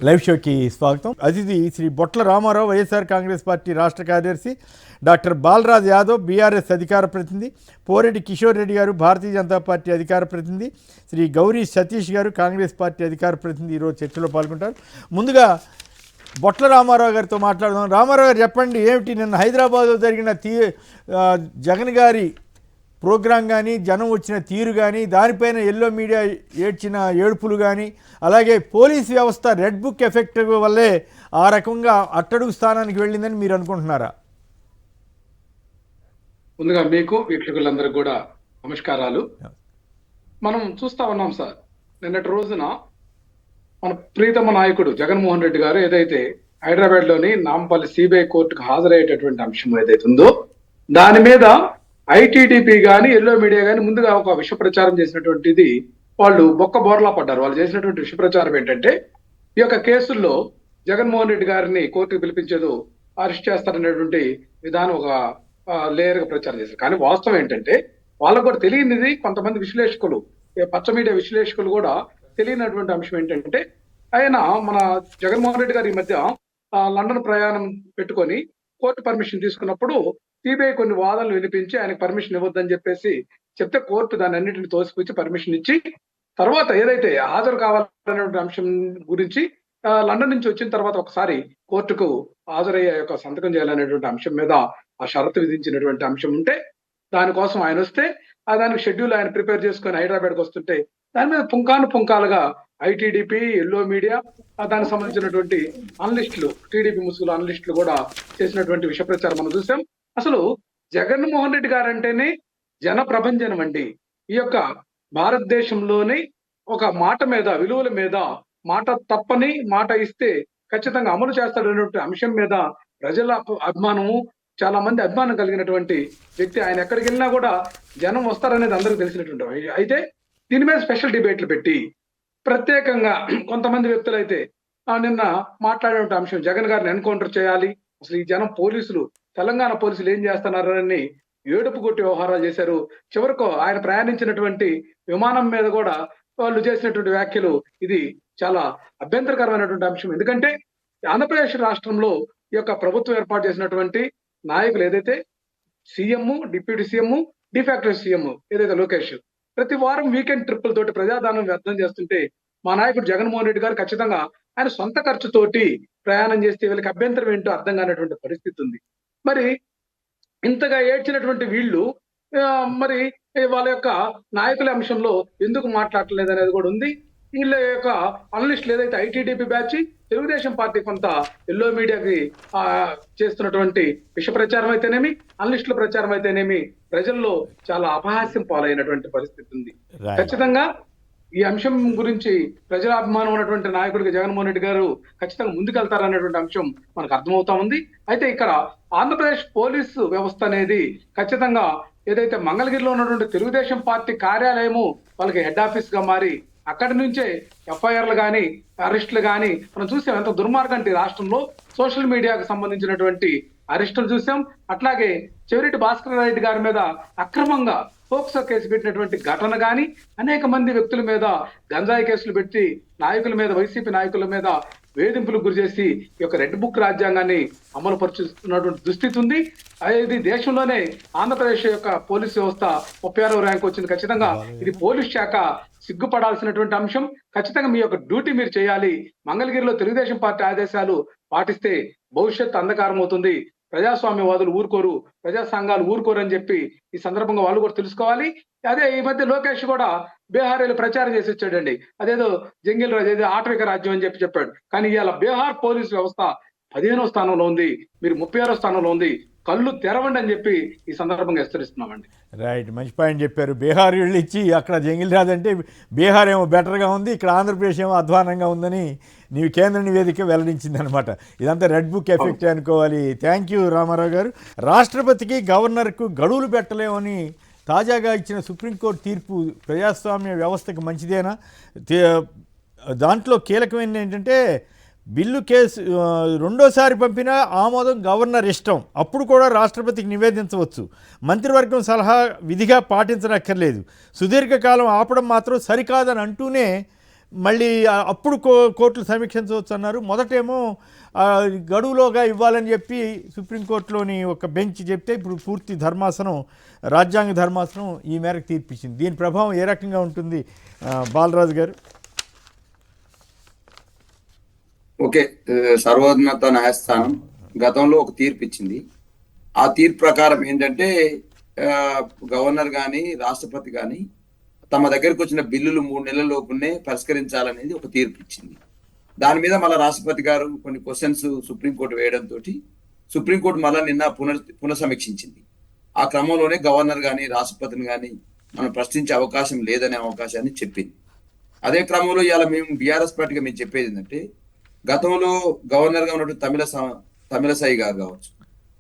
Live షోకి స్వాగతం. అతిథి శ్రీ బొట్ల రామారావు, వైఎస్ఆర్ కాంగ్రెస్ పార్టీ రాష్ట్ర కార్యదర్శి, డాక్టర్ బాలరాజ్ యాదవ్ బీఆర్ఎస్ అధికార ప్రతినిధి, పోరెడ్డి కిషోర్ రెడ్డి గారు భారతీయ జనతా పార్టీ అధికార ప్రతినిధి, శ్రీ గౌరీ సతీష్ గారు కాంగ్రెస్ పార్టీ అధికార ప్రతినిధి ఈరోజు చర్చలో పాల్గొంటారు. ముందుగా బొట్ల రామారావు గారితో మాట్లాడదాం. రామారావు గారు చెప్పండి, ఏమిటి నిన్న హైదరాబాద్లో జరిగిన జగన్ గారి ప్రోగ్రాం కానీ, జనం వచ్చిన తీరు కానీ, దానిపైన ఎల్లో మీడియా ఏడ్చిన ఏడుపులు కానీ, అలాగే పోలీస్ వ్యవస్థ రెడ్ బుక్ ఎఫెక్ట్ వల్లే ఆ రకంగా అట్టడుగు స్థానానికి వెళ్ళిందని మీరు అనుకుంటున్నారా? ముందుగా మీకు వీక్షకులందరికీ కూడా నమస్కారాలు. మనం చూస్తా ఉన్నాం సార్, నిన్నటి రోజున మన ప్రీతమ నాయకుడు జగన్మోహన్ రెడ్డి గారు ఏదైతే హైదరాబాద్ లోని నాంపల్లి సిబిఐ కోర్టుకు హాజరయ్యేటటువంటి అంశం ఏదైతే ఉందో దాని మీద ఐటీడీపీ కానీ ఎల్లో మీడియా కానీ ముందుగా ఒక విష ప్రచారం చేసినటువంటిది వాళ్ళు బొక్క బోర్లా పడ్డారు. వాళ్ళు చేసినటువంటి విష ప్రచారం ఏంటంటే, ఈ యొక్క కేసుల్లో జగన్మోహన్ రెడ్డి గారిని కోర్టుకు పిలిపించేది అరెస్ట్ చేస్తారనేటువంటి విధానం ఒక లేయర్ గా ప్రచారం చేశారు. కానీ వాస్తవం ఏంటంటే, వాళ్ళకు కూడా తెలియనిది కొంతమంది విశ్లేషకులు, పచ్చ మీడియా విశ్లేషకులు కూడా తెలియనటువంటి అంశం ఏంటంటే, ఆయన మన జగన్మోహన్ రెడ్డి గారు ఈ మధ్య లండన్ ప్రయాణం పెట్టుకొని కోర్టు పర్మిషన్ తీసుకున్నప్పుడు సిబిఐ కొన్ని వాదనలు వినిపించి ఆయనకు పర్మిషన్ ఇవ్వద్దని చెప్పేసి చెప్తే కోర్టు దాన్ని అన్నింటిని తోసిపుచ్చి పర్మిషన్ ఇచ్చి, తర్వాత ఏదైతే హాజరు కావాలనేటువంటి అంశం గురించి లండన్ నుంచి వచ్చిన తర్వాత ఒకసారి కోర్టుకు హాజరయ్యే యొక్క సంతకం చేయాలనేటువంటి అంశం మీద ఆ షరతు విధించినటువంటి అంశం ఉంటే, దానికోసం ఆయన వస్తే దానికి షెడ్యూల్ ఆయన ప్రిపేర్ చేసుకొని హైదరాబాద్కి వస్తుంటే దాని మీద పుంకాలుగా ఐటీడీపీ, ఎల్లో మీడియా, దానికి సంబంధించినటువంటి అనలిస్టులు, టీడీపీ ముసుగులు అనలిస్టులు కూడా చేసినటువంటి విష ప్రచారం మనం చూసాం. అసలు జగన్మోహన్ రెడ్డి గారు అంటేనే జన ప్రభంజనం అండి. ఈ యొక్క భారతదేశంలోని ఒక మాట మీద, విలువల మీద, మాట తప్పని మాట ఇస్తే ఖచ్చితంగా అమలు చేస్తాడనేటువంటి అంశం మీద ప్రజల అభిమానము, చాలా మంది అభిమానం కలిగినటువంటి వ్యక్తి. ఆయన ఎక్కడికి వెళ్ళినా కూడా జనం వస్తారనేది అందరికీ తెలిసినటువంటి. అయితే దీని మీద స్పెషల్ డిబేట్లు పెట్టి ప్రత్యేకంగా కొంతమంది వ్యక్తులు అయితే నిన్న మాట్లాడే అంశం, జగన్ గారిని ఎన్కౌంటర్ చేయాలి, అసలు ఈ జనం పోలీసులు, తెలంగాణ పోలీసులు ఏం చేస్తున్నారని ఏడుపు కొట్టి వ్యవహారాలు చేశారు. చివరకు ఆయన ప్రయాణించినటువంటి విమానం మీద కూడా వాళ్ళు చేసినటువంటి వ్యాఖ్యలు ఇది చాలా అభ్యంతరకరమైనటువంటి అంశం. ఎందుకంటే ఆంధ్రప్రదేశ్ రాష్ట్రంలో ఈ యొక్క ప్రభుత్వం ఏర్పాటు చేసినటువంటి నాయకులు ఏదైతే CM, deputy CM, de facto CM ఏదైతే లోకేష్ ప్రతి వారం వీకెండ్ ట్రిప్పుల తోటి ప్రజాదానం వ్యర్థం చేస్తుంటే, మా నాయకుడు జగన్మోహన్ రెడ్డి గారు ఖచ్చితంగా ఆయన సొంత ఖర్చుతోటి ప్రయాణం చేస్తే వీళ్ళకి అభ్యంతరం ఏంటో అర్థం కానటువంటి పరిస్థితి ఉంది. మరి ఇంతగా ఏడ్చినటువంటి వీళ్ళు మరి వాళ్ళ యొక్క నాయకుల అంశంలో ఎందుకు మాట్లాడలేదు అనేది కూడా ఉంది. వీళ్ళ యొక్క అనలిస్టులు ఏదైతే ఐటీడీపీ బ్యాచ్, తెలుగుదేశం పార్టీ కొంత ఎల్లో మీడియాకి చేస్తున్నటువంటి విష ప్రచారం అయితేనేమి, అనలిస్టుల ప్రచారం అయితేనేమి ప్రజల్లో చాలా అపహాస్యం పాలైనటువంటి పరిస్థితి ఉంది. ఖచ్చితంగా ఈ అంశం గురించి ప్రజాభిమానం ఉన్నటువంటి నాయకుడికి జగన్మోహన్ రెడ్డి గారు ఖచ్చితంగా ముందుకెళ్తారనేటువంటి అంశం మనకు అర్థమవుతా ఉంది. అయితే ఇక్కడ ఆంధ్రప్రదేశ్ పోలీసు వ్యవస్థ అనేది ఖచ్చితంగా ఏదైతే మంగళగిరిలో ఉన్నటువంటి తెలుగుదేశం పార్టీ కార్యాలయము వాళ్ళకి హెడ్ ఆఫీస్ గా మారి అక్కడి నుంచే ఎఫ్ఐఆర్లు కానీ, అరెస్టులు కానీ మనం చూసాం. ఎంత దుర్మార్గం అంటే రాష్ట్రంలో సోషల్ మీడియాకు సంబంధించినటువంటి అరెస్టులు చూసాం. అట్లాగే చెవిరెడ్డి భాస్కర్ రెడ్డి గారి మీద అక్రమంగా పోక్సో కేసు పెట్టినటువంటి ఘటన కానీ, అనేక మంది వ్యక్తుల మీద గంజాయి కేసులు పెట్టి నాయకుల మీద, వైసీపీ నాయకుల మీద వేధింపులకు గురి చేసి ఈ యొక్క రెడ్ బుక్ రాజ్యాంగాన్ని అమలు పరుచుతున్నటువంటి దుస్థితి ఉంది. ఇది దేశంలోనే ఆంధ్రప్రదేశ్ యొక్క పోలీస్ వ్యవస్థ 36వ ర్యాంక్ వచ్చింది. ఖచ్చితంగా ఇది పోలీస్ శాఖ సిగ్గుపడాల్సినటువంటి అంశం. ఖచ్చితంగా మీ యొక్క డ్యూటీ మీరు చేయాలి. మంగళగిరిలో తెలుగుదేశం పార్టీ ఆదేశాలు పాటిస్తే భవిష్యత్తు అంధకారం అవుతుంది. ప్రజాస్వామ్యవాదులు ఊరుకోరు, ప్రజా సంఘాలు ఊరుకోరు అని చెప్పి ఈ సందర్భంగా వాళ్ళు కూడా తెలుసుకోవాలి. అదే ఈ మధ్య లోకేష్ కూడా బీహార్ ప్రచారం చేసి వచ్చాడండి. అదేదో జంగిల్ రాజు, ఏదో ఆటవిక రాజ్యం అని చెప్పాడు. కానీ ఇవాళ బీహార్ పోలీసు వ్యవస్థ 15వ స్థానంలో ఉంది, మీరు 36వ స్థానంలో ఉంది. కళ్ళు తెరవండి అని చెప్పి ఈ సందర్భంగా హెచ్చరిస్తున్నామండి. రైట్, మంచి పాయింట్ చెప్పారు. బీహార్ వీళ్ళు ఇచ్చి అక్కడ జంగిల్ రాజు అంటే బీహార్ ఏమో బెటర్గా ఉంది, ఇక్కడ ఆంధ్రప్రదేశ్ ఏమో అధ్వానంగా ఉందని నీవు కేంద్ర నివేదిక వెల్లడించింది అనమాట. ఇదంతా రెడ్ బుక్ ఎఫెక్ట్ అనుకోవాలి. థ్యాంక్ యూ రామారావు గారు. రాష్ట్రపతికి, గవర్నర్కు గడువులు పెట్టలేమని తాజాగా ఇచ్చిన సుప్రీంకోర్టు తీర్పు ప్రజాస్వామ్య వ్యవస్థకు మంచిదేనా? దాంట్లో కీలకమైనది ఏంటంటే, బిల్లు కేసు రెండోసారి పంపినా ఆమోదం గవర్నర్ ఇష్టం, అప్పుడు కూడా రాష్ట్రపతికి నివేదించవచ్చు. మంత్రివర్గం సలహా విధిగా పాటించనక్కర్లేదు. సుదీర్ఘకాలం ఆపడం మాత్రం సరికాదని అంటూనే మళ్ళీ అప్పుడు కోర్టులు సమీక్షించవచ్చు అన్నారు. మొదటేమో గడువులోగా ఇవ్వాలని చెప్పి సుప్రీంకోర్టులోని ఒక బెంచ్ చెప్తే ఇప్పుడు పూర్తి ధర్మాసనం, రాజ్యాంగ ధర్మాసనం ఈ మేరకు తీర్పిచ్చింది. దీని ప్రభావం ఏ రకంగా ఉంటుంది బాలరాజు గారు? ఓకే, సర్వోన్నత న్యాయస్థానం గతంలో ఒక తీర్పు ఇచ్చింది. ఆ తీర్పు ప్రకారం ఏంటంటే గవర్నర్ కానీ రాష్ట్రపతి కానీ తమ దగ్గరకు వచ్చిన బిల్లులు 3 నెలల లోపునే పరిష్కరించాలనేది ఒక తీర్పు ఇచ్చింది. దాని మీద మళ్ళీ రాష్ట్రపతి గారు కొన్ని క్వశ్చన్స్ సుప్రీంకోర్టు వేయడంతో సుప్రీంకోర్టు మళ్ళీ నిన్న పునఃసమీక్షించింది. ఆ క్రమంలోనే గవర్నర్ కానీ రాష్ట్రపతిని కానీ మనం ప్రశ్నించే అవకాశం లేదనే అవకాశాన్ని చెప్పింది. అదే క్రమంలో ఇవాళ మేము బీఆర్ఎస్ పార్టీగా మేము చెప్పేది ఏంటంటే, గతంలో గవర్నర్గా ఉన్నటువంటి తమిళసై గారు కావచ్చు,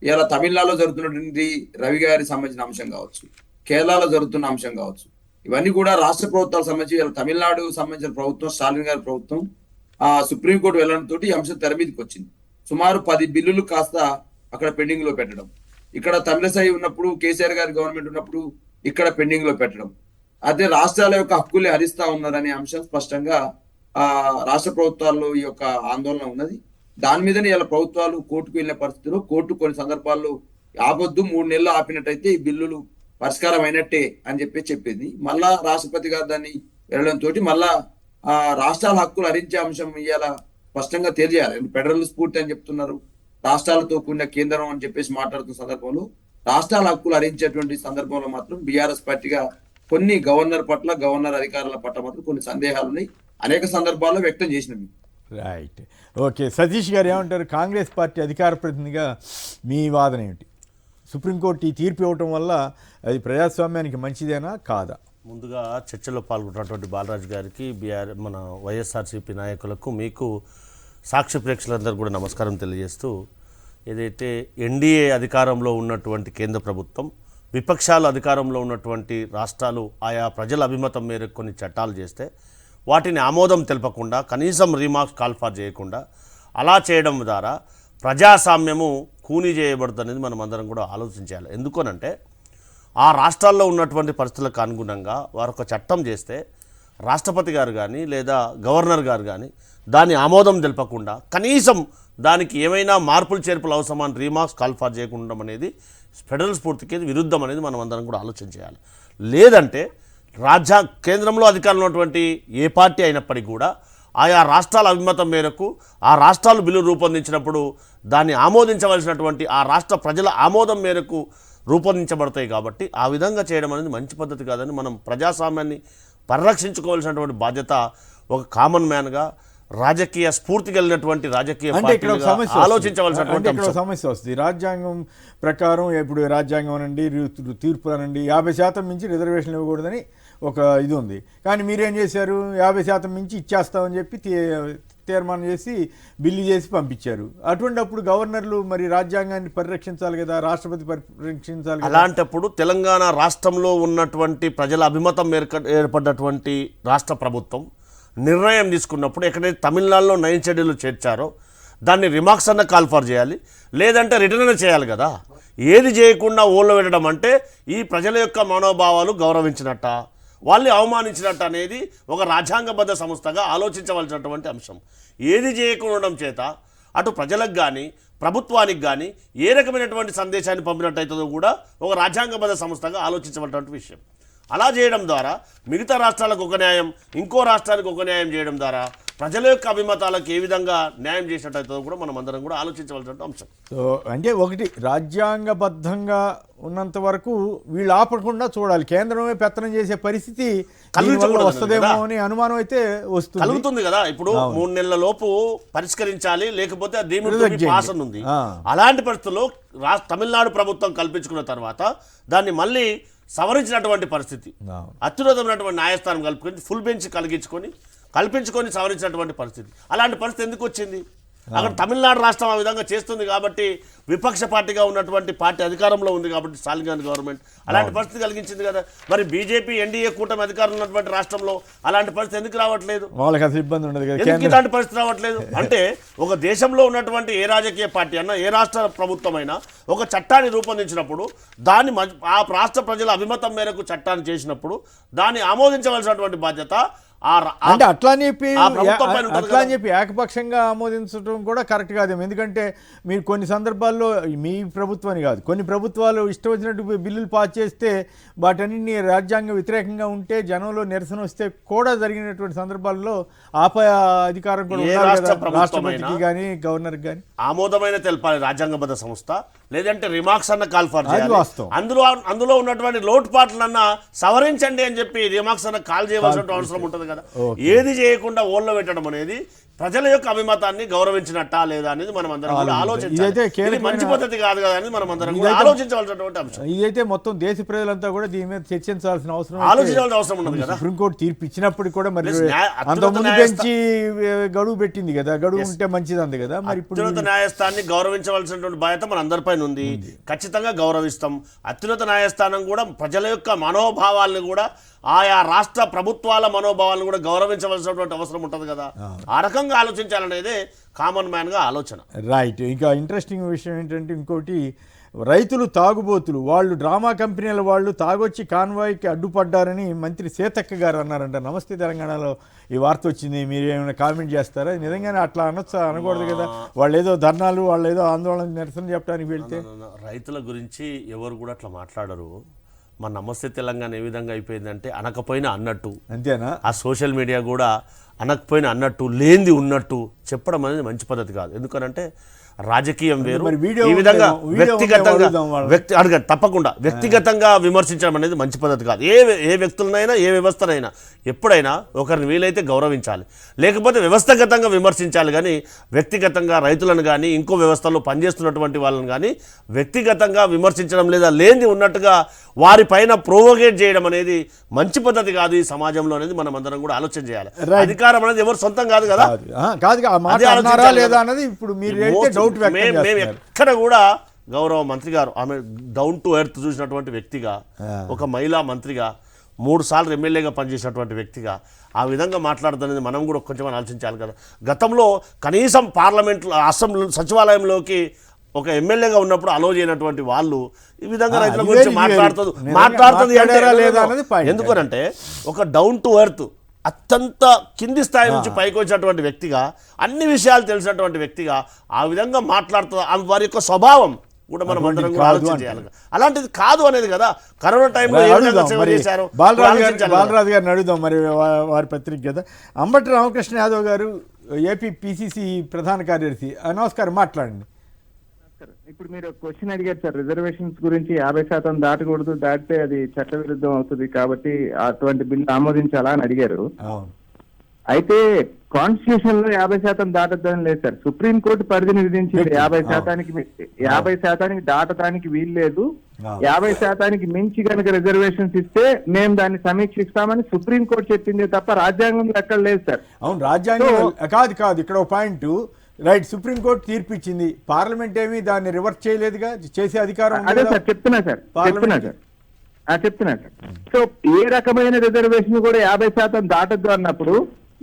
ఇలా తమిళనాడులో జరుగుతున్నటువంటి రవి గారికి సంబంధించిన అంశం కావచ్చు, కేరళలో జరుగుతున్న అంశం కావచ్చు, ఇవన్నీ కూడా రాష్ట్ర ప్రభుత్వాలకు సంబంధించి తమిళనాడు సంబంధించిన ప్రభుత్వం, స్టాలిన్ గారి ప్రభుత్వం సుప్రీంకోర్టు వెళ్ళడంతో ఈ అంశం తెర మీదకి వచ్చింది. సుమారు 10 బిల్లులు కాస్త అక్కడ పెండింగ్ లో పెట్టడం, ఇక్కడ తమిళసై ఉన్నప్పుడు కేసీఆర్ గారి గవర్నమెంట్ ఉన్నప్పుడు ఇక్కడ పెండింగ్ లో పెట్టడం, అదే రాష్ట్రాల యొక్క హక్కులే హరిస్తా ఉన్నారనే అంశం స్పష్టంగా రాష్ట్ర ప్రభుత్వాల్లో ఈ యొక్క ఆందోళన ఉన్నది. దాని మీదనే ఇలా ప్రభుత్వాలు కోర్టుకు వెళ్ళిన పరిస్థితిలో కోర్టు కొన్ని సందర్భాల్లో ఆపొద్దు, 3 నెలలు ఆపినట్టయితే ఈ బిల్లులు పరిష్కారం అయినట్టే అని చెప్పింది. మళ్ళా రాష్ట్రపతి గారు దాన్ని వెళ్ళడంతో మళ్ళా రాష్ట్రాల హక్కులు హరించే అంశం ఇవాళ స్పష్టంగా తెలియజేయాలి. ఫెడరల్ స్ఫూర్తి అని చెప్తున్నారు, రాష్ట్రాలతో కూడిన కేంద్రం అని చెప్పేసి మాట్లాడుతున్న సందర్భంలో రాష్ట్రాల హక్కులు హరించేటువంటి సందర్భంలో మాత్రం బీఆర్ఎస్ పార్టీగా కొన్ని గవర్నర్ పట్ల, గవర్నర్ అధికారుల పట్ల మాత్రం కొన్ని సందేహాలు ఉన్నాయి, అనేక సందర్భాల్లో వ్యక్తం చేసినాం. Right, okay. సతీష్ గారు ఏమంటారు? కాంగ్రెస్ పార్టీ అధికార ప్రతినిధిగా మీ వాదన ఏమిటి? సుప్రీంకోర్టు ఈ తీర్పు ఇవ్వటం వల్ల అది ప్రజాస్వామ్యానికి మంచిదేనా కాదా? ముందుగా చర్చలో పాల్గొన్నటువంటి బాలరాజు గారికి, మన వైఎస్ఆర్సీపీ నాయకులకు, మీకు సాక్షి ప్రేక్షకులందరూ కూడా నమస్కారం తెలియజేస్తూ, ఏదైతే ఎన్డీఏ అధికారంలో ఉన్నటువంటి కేంద్ర ప్రభుత్వం, విపక్షాలు అధికారంలో ఉన్నటువంటి రాష్ట్రాలు ఆయా ప్రజల అభిమతం మేరకు కొన్ని చట్టాలు చేస్తే వాటిని ఆమోదం తెలపకుండా, కనీసం రీమార్క్స్ కాల్ఫార్ చేయకుండా అలా చేయడం ద్వారా ప్రజాస్వామ్యము కూనీ చేయబడుతుందనేది మనం అందరం కూడా ఆలోచించాలి. ఎందుకనంటే ఆ రాష్ట్రాల్లో ఉన్నటువంటి పరిస్థితులకు అనుగుణంగా వారు ఒక చట్టం చేస్తే రాష్ట్రపతి గారు కానీ లేదా గవర్నర్ గారు కానీ దాన్ని ఆమోదం తెలపకుండా, కనీసం దానికి ఏమైనా మార్పులు చేర్పులు అవసరమని రీమార్క్స్ కాల్ఫార్ చేయకుండా అనేది ఫెడరల్ స్ఫూర్తికి విరుద్ధం అనేది మనం అందరం కూడా ఆలోచన చేయాలి. లేదంటే కేంద్రంలో అధికారంలో ఉన్నటువంటి ఏ పార్టీ అయినప్పటికీ కూడా ఆయా రాష్ట్రాల అభిమతం మేరకు ఆ రాష్ట్రాలు బిల్లు రూపొందించినప్పుడు దాన్ని ఆమోదించవలసినటువంటి ఆ రాష్ట్ర ప్రజల ఆమోదం మేరకు రూపొందించబడతాయి. కాబట్టి ఆ విధంగా చేయడం అనేది మంచి పద్ధతి కాదని, మనం ప్రజాస్వామ్యాన్ని పరిరక్షించుకోవాల్సినటువంటి బాధ్యత ఒక కామన్ మ్యాన్గా, రాజకీయ స్ఫూర్తి కలిగినటువంటి రాజకీయ ఆలోచించవలసినటువంటి సమస్య వస్తుంది. రాజ్యాంగం ప్రకారం ఇప్పుడు రాజ్యాంగం అనండి, తీర్పులు అనండి 50% మించి రిజర్వేషన్లు ఇవ్వకూడదని ఒక ఇది ఉంది. కానీ మీరేం చేశారు? 50% మించి ఇచ్చేస్తామని చెప్పి తీర్మానం చేసి బిల్లు చేసి పంపించారు. అటువంటిప్పుడు గవర్నర్లు మరి రాజ్యాంగాన్ని పరిరక్షించాలి కదా, రాష్ట్రపతి పరిరక్షించాలి. అలాంటప్పుడు తెలంగాణ రాష్ట్రంలో ఉన్నటువంటి ప్రజల అభిమతం మేరకు ఏర్పడ్డటువంటి రాష్ట్ర ప్రభుత్వం నిర్ణయం తీసుకున్నప్పుడు ఎక్కడైతే తమిళనాడులో 9 షెడ్యూల్ చేర్చారో దాన్ని రిమార్క్స్ అన్న కాల్ఫార్ చేయాలి, లేదంటే రిటర్న్ చేయాలి కదా. ఏది చేయకుండా ఓళ్ళు పెట్టడం అంటే ఈ ప్రజల యొక్క మనోభావాలు గౌరవించినట్ట, వాళ్ళని అవమానించినట్టు అనేది ఒక రాజ్యాంగబద్ధ సంస్థగా ఆలోచించవలసినటువంటి అంశం. ఏది చేయకుండా ఉండడం చేత అటు ప్రజలకు కానీ ప్రభుత్వానికి కానీ ఏ రకమైనటువంటి సందేశాన్ని పంపినట్టయితుందో కూడా ఒక రాజ్యాంగబద్ధ సంస్థగా ఆలోచించవలసినటువంటి విషయం. అలా చేయడం ద్వారా మిగతా రాష్ట్రాలకు ఒక న్యాయం, ఇంకో రాష్ట్రానికి ఒక న్యాయం చేయడం ద్వారా ప్రజల యొక్క అభిమతాలకు ఏ విధంగా న్యాయం చేసినట్టయితే కూడా మనం అందరం కూడా ఆలోచించవలసిన అంశం. సో అంటే ఒకటి, రాజ్యాంగబద్ధంగా ఉన్నంత వరకు వీళ్ళు ఆపకుండా చూడాలి. కేంద్రమే పెత్తనం చేసే పరిస్థితి వస్తుందేమో అని అనుమానం అయితే కలుగుతుంది కదా. ఇప్పుడు 3 నెలల లోపు పరిష్కరించాలి, లేకపోతే పాసన్ ఉంది. అలాంటి పరిస్థితుల్లో తమిళనాడు ప్రభుత్వం కల్పించుకున్న తర్వాత దాన్ని మళ్ళీ సవరించినటువంటి పరిస్థితి, అత్యున్నతమైనటువంటి న్యాయస్థానం ఫుల్ బెంచ్ కల్పించుకొని సవరించినటువంటి పరిస్థితి. అలాంటి పరిస్థితి ఎందుకు వచ్చింది? అక్కడ తమిళనాడు రాష్ట్రం ఆ విధంగా చేస్తుంది కాబట్టి, విపక్ష పార్టీగా ఉన్నటువంటి పార్టీ అధికారంలో ఉంది కాబట్టి స్టాలిన్ గాంధీ గవర్నమెంట్ అలాంటి పరిస్థితి కలిగించింది కదా. మరి బీజేపీ ఎన్డీఏ కూటమి అధికారంలో ఉన్నటువంటి రాష్ట్రంలో అలాంటి పరిస్థితి ఎందుకు రావట్లేదు? ఎందుకు ఇలాంటి పరిస్థితి రావట్లేదు అంటే, ఒక దేశంలో ఉన్నటువంటి ఏ రాజకీయ పార్టీ అన్నా, ఏ రాష్ట్ర ప్రభుత్వం అయినా ఒక చట్టాన్ని రూపొందించినప్పుడు దాన్ని ఆ రాష్ట్ర ప్రజల అభిమతం మేరకు చట్టాన్ని చేసినప్పుడు దాన్ని ఆమోదించవలసినటువంటి బాధ్యత అంటే అట్లా అని చెప్పి ఆ ప్రభుత్వం పైన ఉంటుంది అట్లా అని చెప్పి ఏకపక్షంగా ఆమోదించడం కూడా కరెక్ట్ కాదేమో. ఎందుకంటే మీరు కొన్ని సందర్భాల్లో మీ ప్రభుత్వాన్ని కాదు, కొన్ని ప్రభుత్వాలు ఇష్టం వచ్చినట్టు బిల్లులు పాస్ చేస్తే వాటన్నింటినీ రాజ్యాంగ వ్యతిరేకంగా ఉంటే జనంలో నిరసన వస్తే కూడా జరిగినటువంటి సందర్భాల్లో ఆపే అధికారం కూడా ఉండాలి కదా రాష్ట్రపతికి కానీ గవర్నర్కి కానీ. ఆమోదమైన తెలపాలి రాజ్యాంగబద్ధ సంస్థ, లేదంటే రిమార్క్స్ అన్న కాల్ ఫర్ అది చేయాలి. వాస్తవం. అందులో ఉన్నటువంటి లోటుపాట్లన్నా సవరించండి అని చెప్పి రిమార్క్స్ అన్న కాల్ చేయవలసిన అవసరం ఉంటుంది కదా. ఏది చేయకుండా ఓళ్ళో పెట్టడం అనేది ప్రజల యొక్క అభిమతాన్ని గౌరవించినట్టా లేదా అనేది మనం అందరం కూడా ఆలోచించాలి. ఇది మంచి పద్ధతి కాదు కదా అనేది మనం అందరం కూడా ఆలోచించవలసినటువంటి అంశం. ఇదైతే మొత్తం దేశ ప్రజలంతా కూడా దీని మీద చర్చించాల్సిన అవసరం ఆలోచించాల్సిన అవసరం ఉన్నది కదా. సుప్రీంకోర్టు తీర్పు ఇచ్చినప్పుడు కూడా మరి అత్యున్నత అంతకుముందు పెంచి గడువు పెట్టింది కదా, గడువు ఉంటే మంచిది అంది కదా. మరి ఇప్పుడు అత్యున్నత న్యాయస్థానాన్ని గౌరవించవలసినటువంటి బాధ్యత మన అందరిపైన ఉంది, ఖచ్చితంగా గౌరవిస్తాం. అత్యున్నత న్యాయస్థానం కూడా ప్రజల యొక్క మనోభావాలను కూడా, ఆయా రాష్ట్ర ప్రభుత్వాల మనోభావాలను కూడా గౌరవించవలసినటువంటి అవసరం ఉంటుంది కదా. ఆ రకంగా ఆలోచించాలనేదే కామన్ మ్యాన్ గా ఆలోచన. రైట్. ఇంకా ఇంట్రెస్టింగ్ విషయం ఏంటంటే ఇంకోటి, రైతులు తాగుబోతులు, వాళ్ళు డ్రామా కంపెనీల వాళ్ళు తాగొచ్చి కాన్వాయ్కి అడ్డుపడ్డారని మంత్రి సీతక్క గారు అన్నారంట. నమస్తే తెలంగాణలో ఈ వార్త వచ్చింది, మీరు ఏమైనా కామెంట్ చేస్తారా? నిజంగానే అట్లా అనొచ్చా? అనకూడదు కదా. వాళ్ళు ఏదో ధర్నాలు, వాళ్ళు ఏదో ఆందోళన నిరసన చెప్పడానికి వెళ్తే రైతుల గురించి ఎవరు కూడా అట్లా మాట్లాడరు. మన నమస్తే తెలంగాణ ఏ విధంగా అయిపోయిందంటే అనకపోయినా అన్నట్టు, అంతేనా? ఆ సోషల్ మీడియా కూడా అనకపోయినా అన్నట్టు, లేనిది ఉన్నట్టు చెప్పడం అనేది మంచి పద్ధతి కాదు. ఎందుకనంటే రాజకీయం వేరు, ఈ విధంగా వ్యక్తిగతంగా తప్పకుండా వ్యక్తిగతంగా విమర్శించడం అనేది మంచి పద్ధతి కాదు. ఏ వ్యక్తులనైనా ఏ వ్యవస్థనైనా ఎప్పుడైనా ఒకరిని వీలైతే గౌరవించాలి, లేకపోతే వ్యవస్థగతంగా విమర్శించాలి. కానీ వ్యక్తిగతంగా రైతులను కానీ ఇంకో వ్యవస్థలో పనిచేస్తున్నటువంటి వాళ్ళని కానీ వ్యక్తిగతంగా విమర్శించడం లేదా లేనిది ఉన్నట్టుగా వారిపైన ప్రోవోకేట్ చేయడం అనేది మంచి పద్ధతి కాదు ఈ సమాజంలో అనేది మనం అందరం కూడా ఆలోచన చేయాలి. అధికారం అనేది ఎవరు సొంతం కాదు కదా. మేము ఎక్కడ కూడా గౌరవ మంత్రి గారు, ఆమె డౌన్ టు ఎర్త్ చూసినటువంటి వ్యక్తిగా, ఒక మహిళా మంత్రిగా, 3 సార్లు ఎమ్మెల్యేగా పనిచేసినటువంటి వ్యక్తిగా ఆ విధంగా మాట్లాడుతున్నది మనం కూడా కొంచెం ఆలోచించాలి కదా. గతంలో కనీసం పార్లమెంట్లో, అసెంబ్లీ, సచివాలయంలోకి ఒక ఎమ్మెల్యేగా ఉన్నప్పుడు అలో చేయనటువంటి వాళ్ళు ఈ విధంగా రైతుల గురించి మాట్లాడుతుంది అంటే ఎందుకనంటే ఒక డౌన్ టు ఎర్త్, అత్యంత కింది స్థాయి నుంచి పైకి వచ్చినటువంటి వ్యక్తిగా, అన్ని విషయాలు తెలిసినటువంటి వ్యక్తిగా ఆ విధంగా మాట్లాడుతుంది. వారి యొక్క స్వభావం కూడా మనం అందరం కూడా ఆలోచన చేయాలి. అలాంటిది కాదు అనేది కదా. కరోనా టైంలో బాలరాజు గారిని అడుగుదాం మరి, వారి పత్రిక కదా. అంబటి రామకృష్ణ యాదవ్ గారు, ఏపీ పిసిసి ప్రధాన కార్యదర్శి. నమస్కారం, మాట్లాడండి. ఇప్పుడు మీరు క్వశ్చన్ అడిగారు సార్, రిజర్వేషన్స్ గురించి 50% దాటకూడదు, దాటితే అది చట్టవిరుద్ధం అవుతుంది కాబట్టి అటువంటి బిల్లు ఆమోదించాలా అని అడిగారు. అయితే కాన్స్టిట్యూషన్ లో 50% దాటద్దని లేదు సార్. సుప్రీంకోర్టు పరిధిని విధించింది 50% దాటడానికి వీలు లేదు. 50% మించి కనుక రిజర్వేషన్స్ ఇస్తే మేము దాన్ని సమీక్షిస్తామని సుప్రీంకోర్టు చెప్పిందే తప్ప రాజ్యాంగంలో ఎక్కడ లేదు సార్. అవును, రాజ్యాంగం కాదు. ఇక్కడ ఒక పాయింట్ రైట్, సుప్రీంకోర్టు తీర్పు ఇచ్చింది, పార్లమెంట్ ఏమీ దాన్ని రివర్స్ చేయలేదుగా, చేసే అధికారం అదే సార్ చెప్తున్నా సార్. సో ఏ రకమైన రిజర్వేషన్ కూడా 50% దాటద్దు అన్నప్పుడు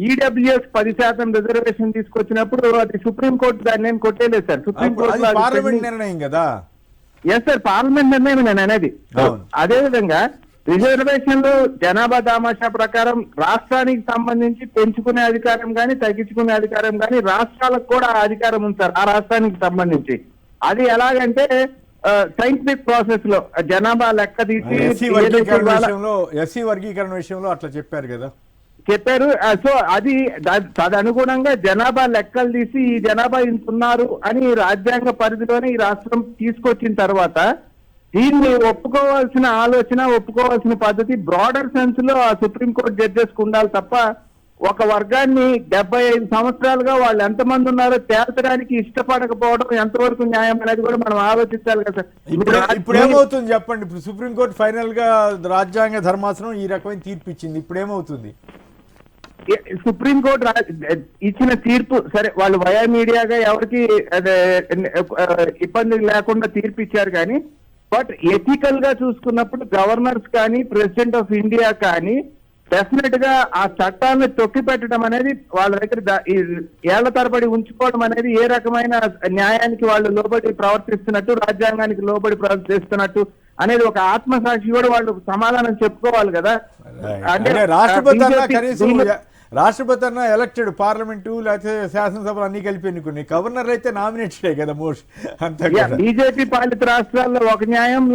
ఈడబ్ల్యూఎస్ 10% రిజర్వేషన్ తీసుకొచ్చినప్పుడు అది సుప్రీంకోర్టు దాన్ని ఏం కొట్టేలేదు సార్. సుప్రీంకోర్టు పార్లమెంట్ నిర్ణయం కదా. ఎస్ సార్, పార్లమెంట్ నిర్ణయం నేను అనేది. అదే విధంగా రిజర్వేషన్లు జనాభా దామాషా ప్రకారం రాష్ట్రానికి సంబంధించి పెంచుకునే అధికారం కానీ తగ్గించుకునే అధికారం కానీ రాష్ట్రాలకు కూడా అధికారం ఉంది సార్. ఆ రాష్ట్రానికి సంబంధించి అది ఎలాగంటే సైంటిఫిక్ ప్రాసెస్ లో జనాభా లెక్క తీసి ఎస్సీ వర్గీకరణ విషయంలో అట్లా చెప్పారు కదా, చెప్పారు. సో అది తదనుగుణంగా జనాభా లెక్కలు తీసి ఈ జనాభా ఇంతున్నారు అని రాజ్యాంగ పరిధిలోనే ఈ రాష్ట్రం తీసుకొచ్చిన తర్వాత దీన్ని ఒప్పుకోవాల్సిన ఆలోచన, ఒప్పుకోవాల్సిన పద్ధతి బ్రాడర్ సెన్స్ లో ఆ సుప్రీంకోర్టు జడ్జెస్ ఉండాలి తప్ప ఒక వర్గాన్ని 75 సంవత్సరాలుగా వాళ్ళు ఎంతమంది ఉన్నారో తేల్చడానికి ఇష్టపడకపోవడం ఎంతవరకు న్యాయం అనేది కూడా మనం ఆలోచించాలి కదా. ఇప్పుడు ఏమవుతుంది చెప్పండి? ఇప్పుడు సుప్రీంకోర్టు ఫైనల్ గా రాజ్యాంగ ధర్మాసనం ఈ రకమైన తీర్పు ఇచ్చింది, ఇప్పుడు ఏమవుతుంది? సుప్రీంకోర్టు ఇచ్చిన తీర్పు సరే, వాళ్ళు వయా మీడియాగా ఎవరికి ఇబ్బంది లేకుండా తీర్పు ఇచ్చారు కానీ, బట్ ఎథికల్ గా చూసుకున్నప్పుడు గవర్నర్స్ కానీ ప్రెసిడెంట్ ఆఫ్ ఇండియా కానీ డెఫినెట్ గా ఆ చట్టాలను తొక్కి పెట్టడం అనేది వాళ్ళ దగ్గర ఏళ్ల తరబడి ఉంచుకోవడం అనేది ఏ రకమైన న్యాయానికి వాళ్ళు లోబడి ప్రవర్తిస్తున్నట్టు, రాజ్యాంగానికి లోబడి ప్రవర్తిస్తున్నట్టు అనేది ఒక ఆత్మసాక్షి కూడా వాళ్ళు సమాధానం చెప్పుకోవాలి కదా. అంటే రాష్ట్రపతి అన్నా BJP కనీసం రాష్ట్రపతి అన్న ఎలక్టెడ్, పార్లమెంటు లేకపోతే శాసనసభలు అన్ని కలిపి ఎన్నుకున్నాయి. గవర్నర్ అయితే నామినేటెడే కదా మోస్ట్ అంతా కదా. బీజేపీ పాలిత రాష్ట్రాల్లో ఒక న్యాయం,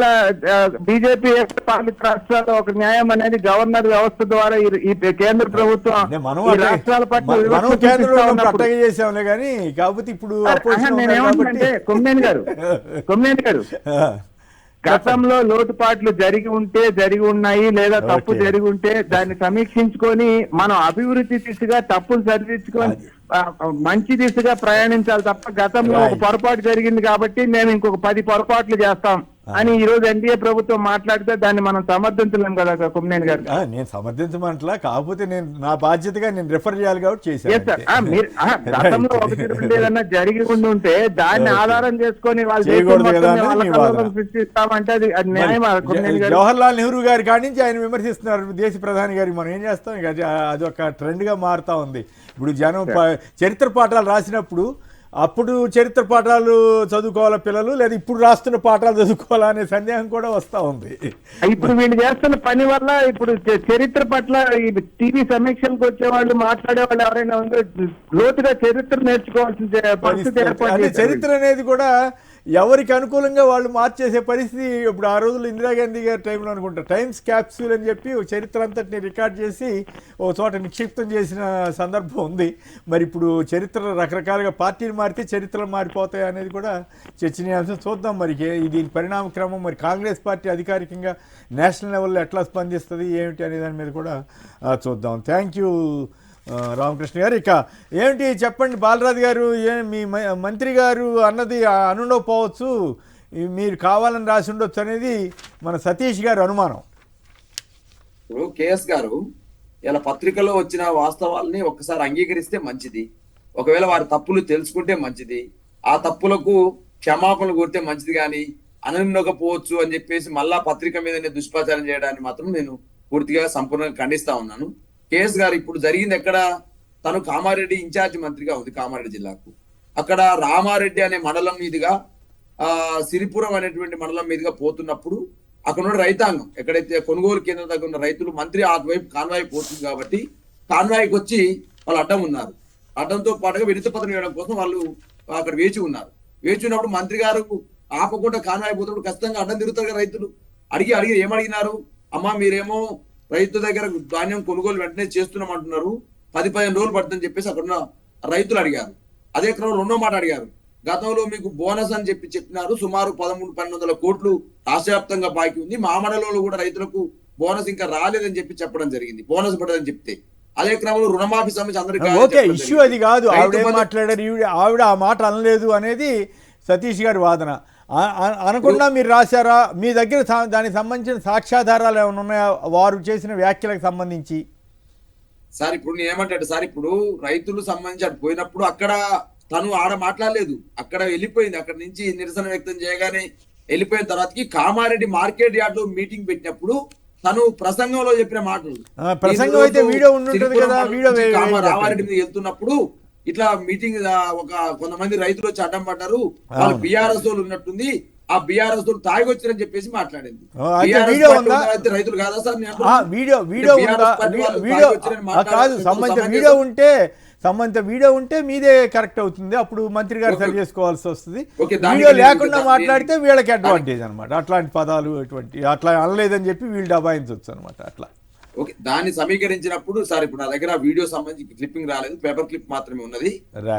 బీజేపీ పాలిత రాష్ట్రాల్లో ఒక న్యాయం అనేది గవర్నర్ వ్యవస్థ ద్వారా ఈ కేంద్ర ప్రభుత్వం మనం ఈ రాష్ట్రాల పట్ల వివక్ష మనం కేంద్రంలో చూపిస్తా ఉన్నప్పుడు- అట్టగా చేసాంలే కానీ కాకపోతే ఇప్పుడు opposition నేను ఉన్నారు ఏమంటున్నానంటే కొమ్మేని గారు గతంలో లోటుపాట్లు జరిగి ఉన్నాయి లేదా తప్పు Okay. జరిగి ఉంటే దాన్ని సమీక్షించుకొని మనం అభివృద్ధి దిశగా తప్పులు సరిదిద్దుకొని మంచి దిశగా ప్రయాణించాలి తప్ప గతంలో ఒక Right. పొరపాటు జరిగింది కాబట్టి మేము ఇంకొక 10 పొరపాట్లు చేస్తాం అని ఈ రోజు ఎన్డీఏ ప్రభుత్వం మాట్లాడితే దాన్ని మనం సమర్థించలేం కదా కొమ్మేని గారు. నేను సమర్థించమంటలా, కాకపోతే నేను నా బాధ్యతగా నేను రిఫర్ చేయాలి కాబట్టి Yes, sir. చేశాను. మీరు గతంలో ఒకటి రెండు ఏదన్నా జరిగి ఉంటే దాన్ని ఆధారం చేసుకొని వాళ్ళు చేయకూడదు చేసే కదా మొత్తం అనేది నీ వాళ్ళ వాదన. కళ్ళలో సృష్టిస్తామంటే అది న్యాయం కొమ్మేని గారు. జవహర్లాల్ నెహ్రూ గారి కాడి నుంచి ఆయన విమర్శిస్తున్నారు దేశ ప్రధాని గారికి. మనం ఏం చేస్తాం, ఇక అది ఒక ట్రెండ్గా మారుతా ఉంది. ఇప్పుడు జనం చరిత్ర పాఠాలు రాసినప్పుడు అప్పుడు చరిత్ర పాఠాలు చదువుకోవాలా పిల్లలు, లేదా ఇప్పుడు రాస్తున్న పాఠాలు చదువుకోవాలా అనే సందేహం కూడా వస్తూ ఉంది. ఇప్పుడు వీళ్ళు చేస్తున్న పని వల్ల ఇప్పుడు చరిత్ర పట్ల ఈ టీవీ సమీక్షలకు వచ్చే వాళ్ళు మాట్లాడే వాళ్ళు ఎవరైనా ఉందో లోతుగా చరిత్ర నేర్చుకోవాల్సిన పరిస్థితి ఏర్పాటు అంటే చేశారు. చరిత్ర అనేది కూడా ఎవరికి అనుకూలంగా వాళ్ళు మార్చేసే పరిస్థితి. ఇప్పుడు ఆ రోజులు ఇందిరాగాంధీ గారి టైంలో అనుకుంటా టైమ్స్ క్యాప్సూల్ అని చెప్పి ఒక చరిత్ర అంతటిని రికార్డ్ చేసి ఓ చోట నిక్షిప్తం చేసిన సందర్భం ఉంది. మరి ఇప్పుడు చరిత్ర రకరకాలుగా పార్టీలు మారితే చరిత్రలు మారిపోతాయి అనేది కూడా చర్చనీయాంశం. చూద్దాం మరి దీని పరిణామ క్రమం. మరి కాంగ్రెస్ పార్టీ అధికారికంగా నేషనల్ లెవెల్లో ఎట్లా స్పందిస్తుంది ఏమిటి అనే దాని మీద కూడా చూద్దాం. థ్యాంక్ యూ రామకృష్ణ గారు. ఇక ఏమిటి చెప్పండి బాలరాజు గారు, మీ మంత్రి గారు అన్నది అనుండకపోవచ్చు, మీరు కావాలని రాసి ఉండొచ్చు అనేది మన సతీష్ గారు అనుమానం. ఇప్పుడు కేఎస్ గారు ఇలా పత్రికలో వచ్చిన వాస్తవాల్ని ఒక్కసారి అంగీకరిస్తే మంచిది. ఒకవేళ వారి తప్పులు తెలుసుకుంటే మంచిది. ఆ తప్పులకు క్షమాపణలు కోరితే మంచిది. కానీ అనుండకపోవచ్చు అని చెప్పేసి మళ్ళా పత్రిక మీదనే దుష్ప్రచారం చేయడాన్ని మాత్రం నేను పూర్తిగా సంపూర్ణంగా ఖండిస్తా ఉన్నాను. కేఎస్ గారు ఇప్పుడు జరిగింది ఎక్కడ? తను కామారెడ్డి ఇన్ఛార్జ్ మంత్రిగా ఉంది కామారెడ్డి జిల్లాకు. అక్కడ రామారెడ్డి అనే మండలం మీదుగా సిరిపురం అనేటువంటి మండలం మీదుగా పోతున్నప్పుడు అక్కడ ఉన్న రైతాంగం ఎక్కడైతే కొనుగోలు కేంద్రం దగ్గర ఉన్న రైతులు, మంత్రి అటువైపు కాన్వాయ్ పోతుంది కాబట్టి కాన్వాయ్కి వచ్చి వాళ్ళు అడ్డం ఉన్నారు. అడ్డంతో పాటుగా వినతి పత్రం ఇవ్వడం కోసం వాళ్ళు అక్కడ వేచి ఉన్నారు. వేచి ఉన్నప్పుడు మంత్రి గారు ఆపకుండా కాన్వాయ్ పోతున్నప్పుడు ఖచ్చితంగా అడ్డం తిరుగుతారు కదా రైతులు. అడిగి ఏమడిగినారు? అమ్మా మీరేమో రైతు దగ్గర ధాన్యం కొనుగోలు వెంటనే చేస్తున్నాం అంటున్నారు, 10-15 రోజులు పడుతుందని చెప్పేసి అక్కడ ఉన్న రైతులు అడిగారు. అదే క్రమంలో రెండో మాట అడిగారు, గతంలో మీకు బోనస్ అని చెప్పినారు, సుమారు 1300-1200 కోట్లు రాష్ట్ర వ్యాప్తంగా బాకీ ఉంది, మా మండలంలో కూడా రైతులకు బోనస్ ఇంకా రాలేదని చెప్పడం జరిగింది, బోనస్ పడదని చెప్తే. అదే క్రమంలో రుణమాఫీ సమస్య అందరికీ ఓకే, ఇష్యూ అది కాదు. ఆవిడ ఏం మాట్లాడారు, ఆవిడ ఆ మాట అనలేదు అనేది సతీష్ గారి వాదన. అనకుండా మీరు రాశారా? మీ దగ్గర దానికి సంబంధించిన సాక్ష్యాధారాలు ఏమైనా ఉన్నాయా వారు చేసిన వ్యాఖ్యలకు సంబంధించి? సార్ ఇప్పుడు నేను ఏమంటాడు సార్, ఇప్పుడు రైతులు సంబంధించి అటు పోయినప్పుడు అక్కడ తను ఆడ మాట్లాడలేదు, అక్కడ వెళ్ళిపోయింది. అక్కడ నుంచి నిరసన వ్యక్తం చేయగానే వెళ్ళిపోయిన తర్వాతకి కామారెడ్డి మార్కెట్ యార్డ్ లో మీటింగ్ పెట్టినప్పుడు తను ప్రసంగంలో చెప్పిన మాటలు, ప్రసంగం అయితే వీడియో ఉంటుంది కదా, వీడియో రామారెడ్డి మీద వెళ్తున్నప్పుడు ఇట్లా మీటింగ్ కొంతమంది రైతులు వచ్చి అడ్డం పడ్డారు, వాళ్ళు బీఆర్ఎస్ వాళ్ళు ఉన్నట్టుంది, ఆ బీఆర్ఎస్ వాళ్ళు తాగొచ్చారని చెప్పేసి మాట్లాడింది. రైతులు కాదా సార్? కాదు, సంబంధిత వీడియో ఉంటే మీదే కరెక్ట్ అవుతుంది, అప్పుడు మంత్రి గారు సరి చేసుకోవాల్సి వస్తుంది. వీడియో లేకుండా మాట్లాడితే వీళ్ళకి అడ్వాంటేజ్ అనమాట. అట్లాంటి పదాలు అట్లా అనలేదని చెప్పి వీళ్ళు దబాయించవచ్చు అనమాట. అట్లా ఓకే, దాన్ని సమీకరించినప్పుడు సార్ ఇప్పుడు నా దగ్గర వీడియో సంబంధించి క్లిప్పింగ్ రాలేదు, పేపర్ క్లిప్ మాత్రమే ఉన్నది.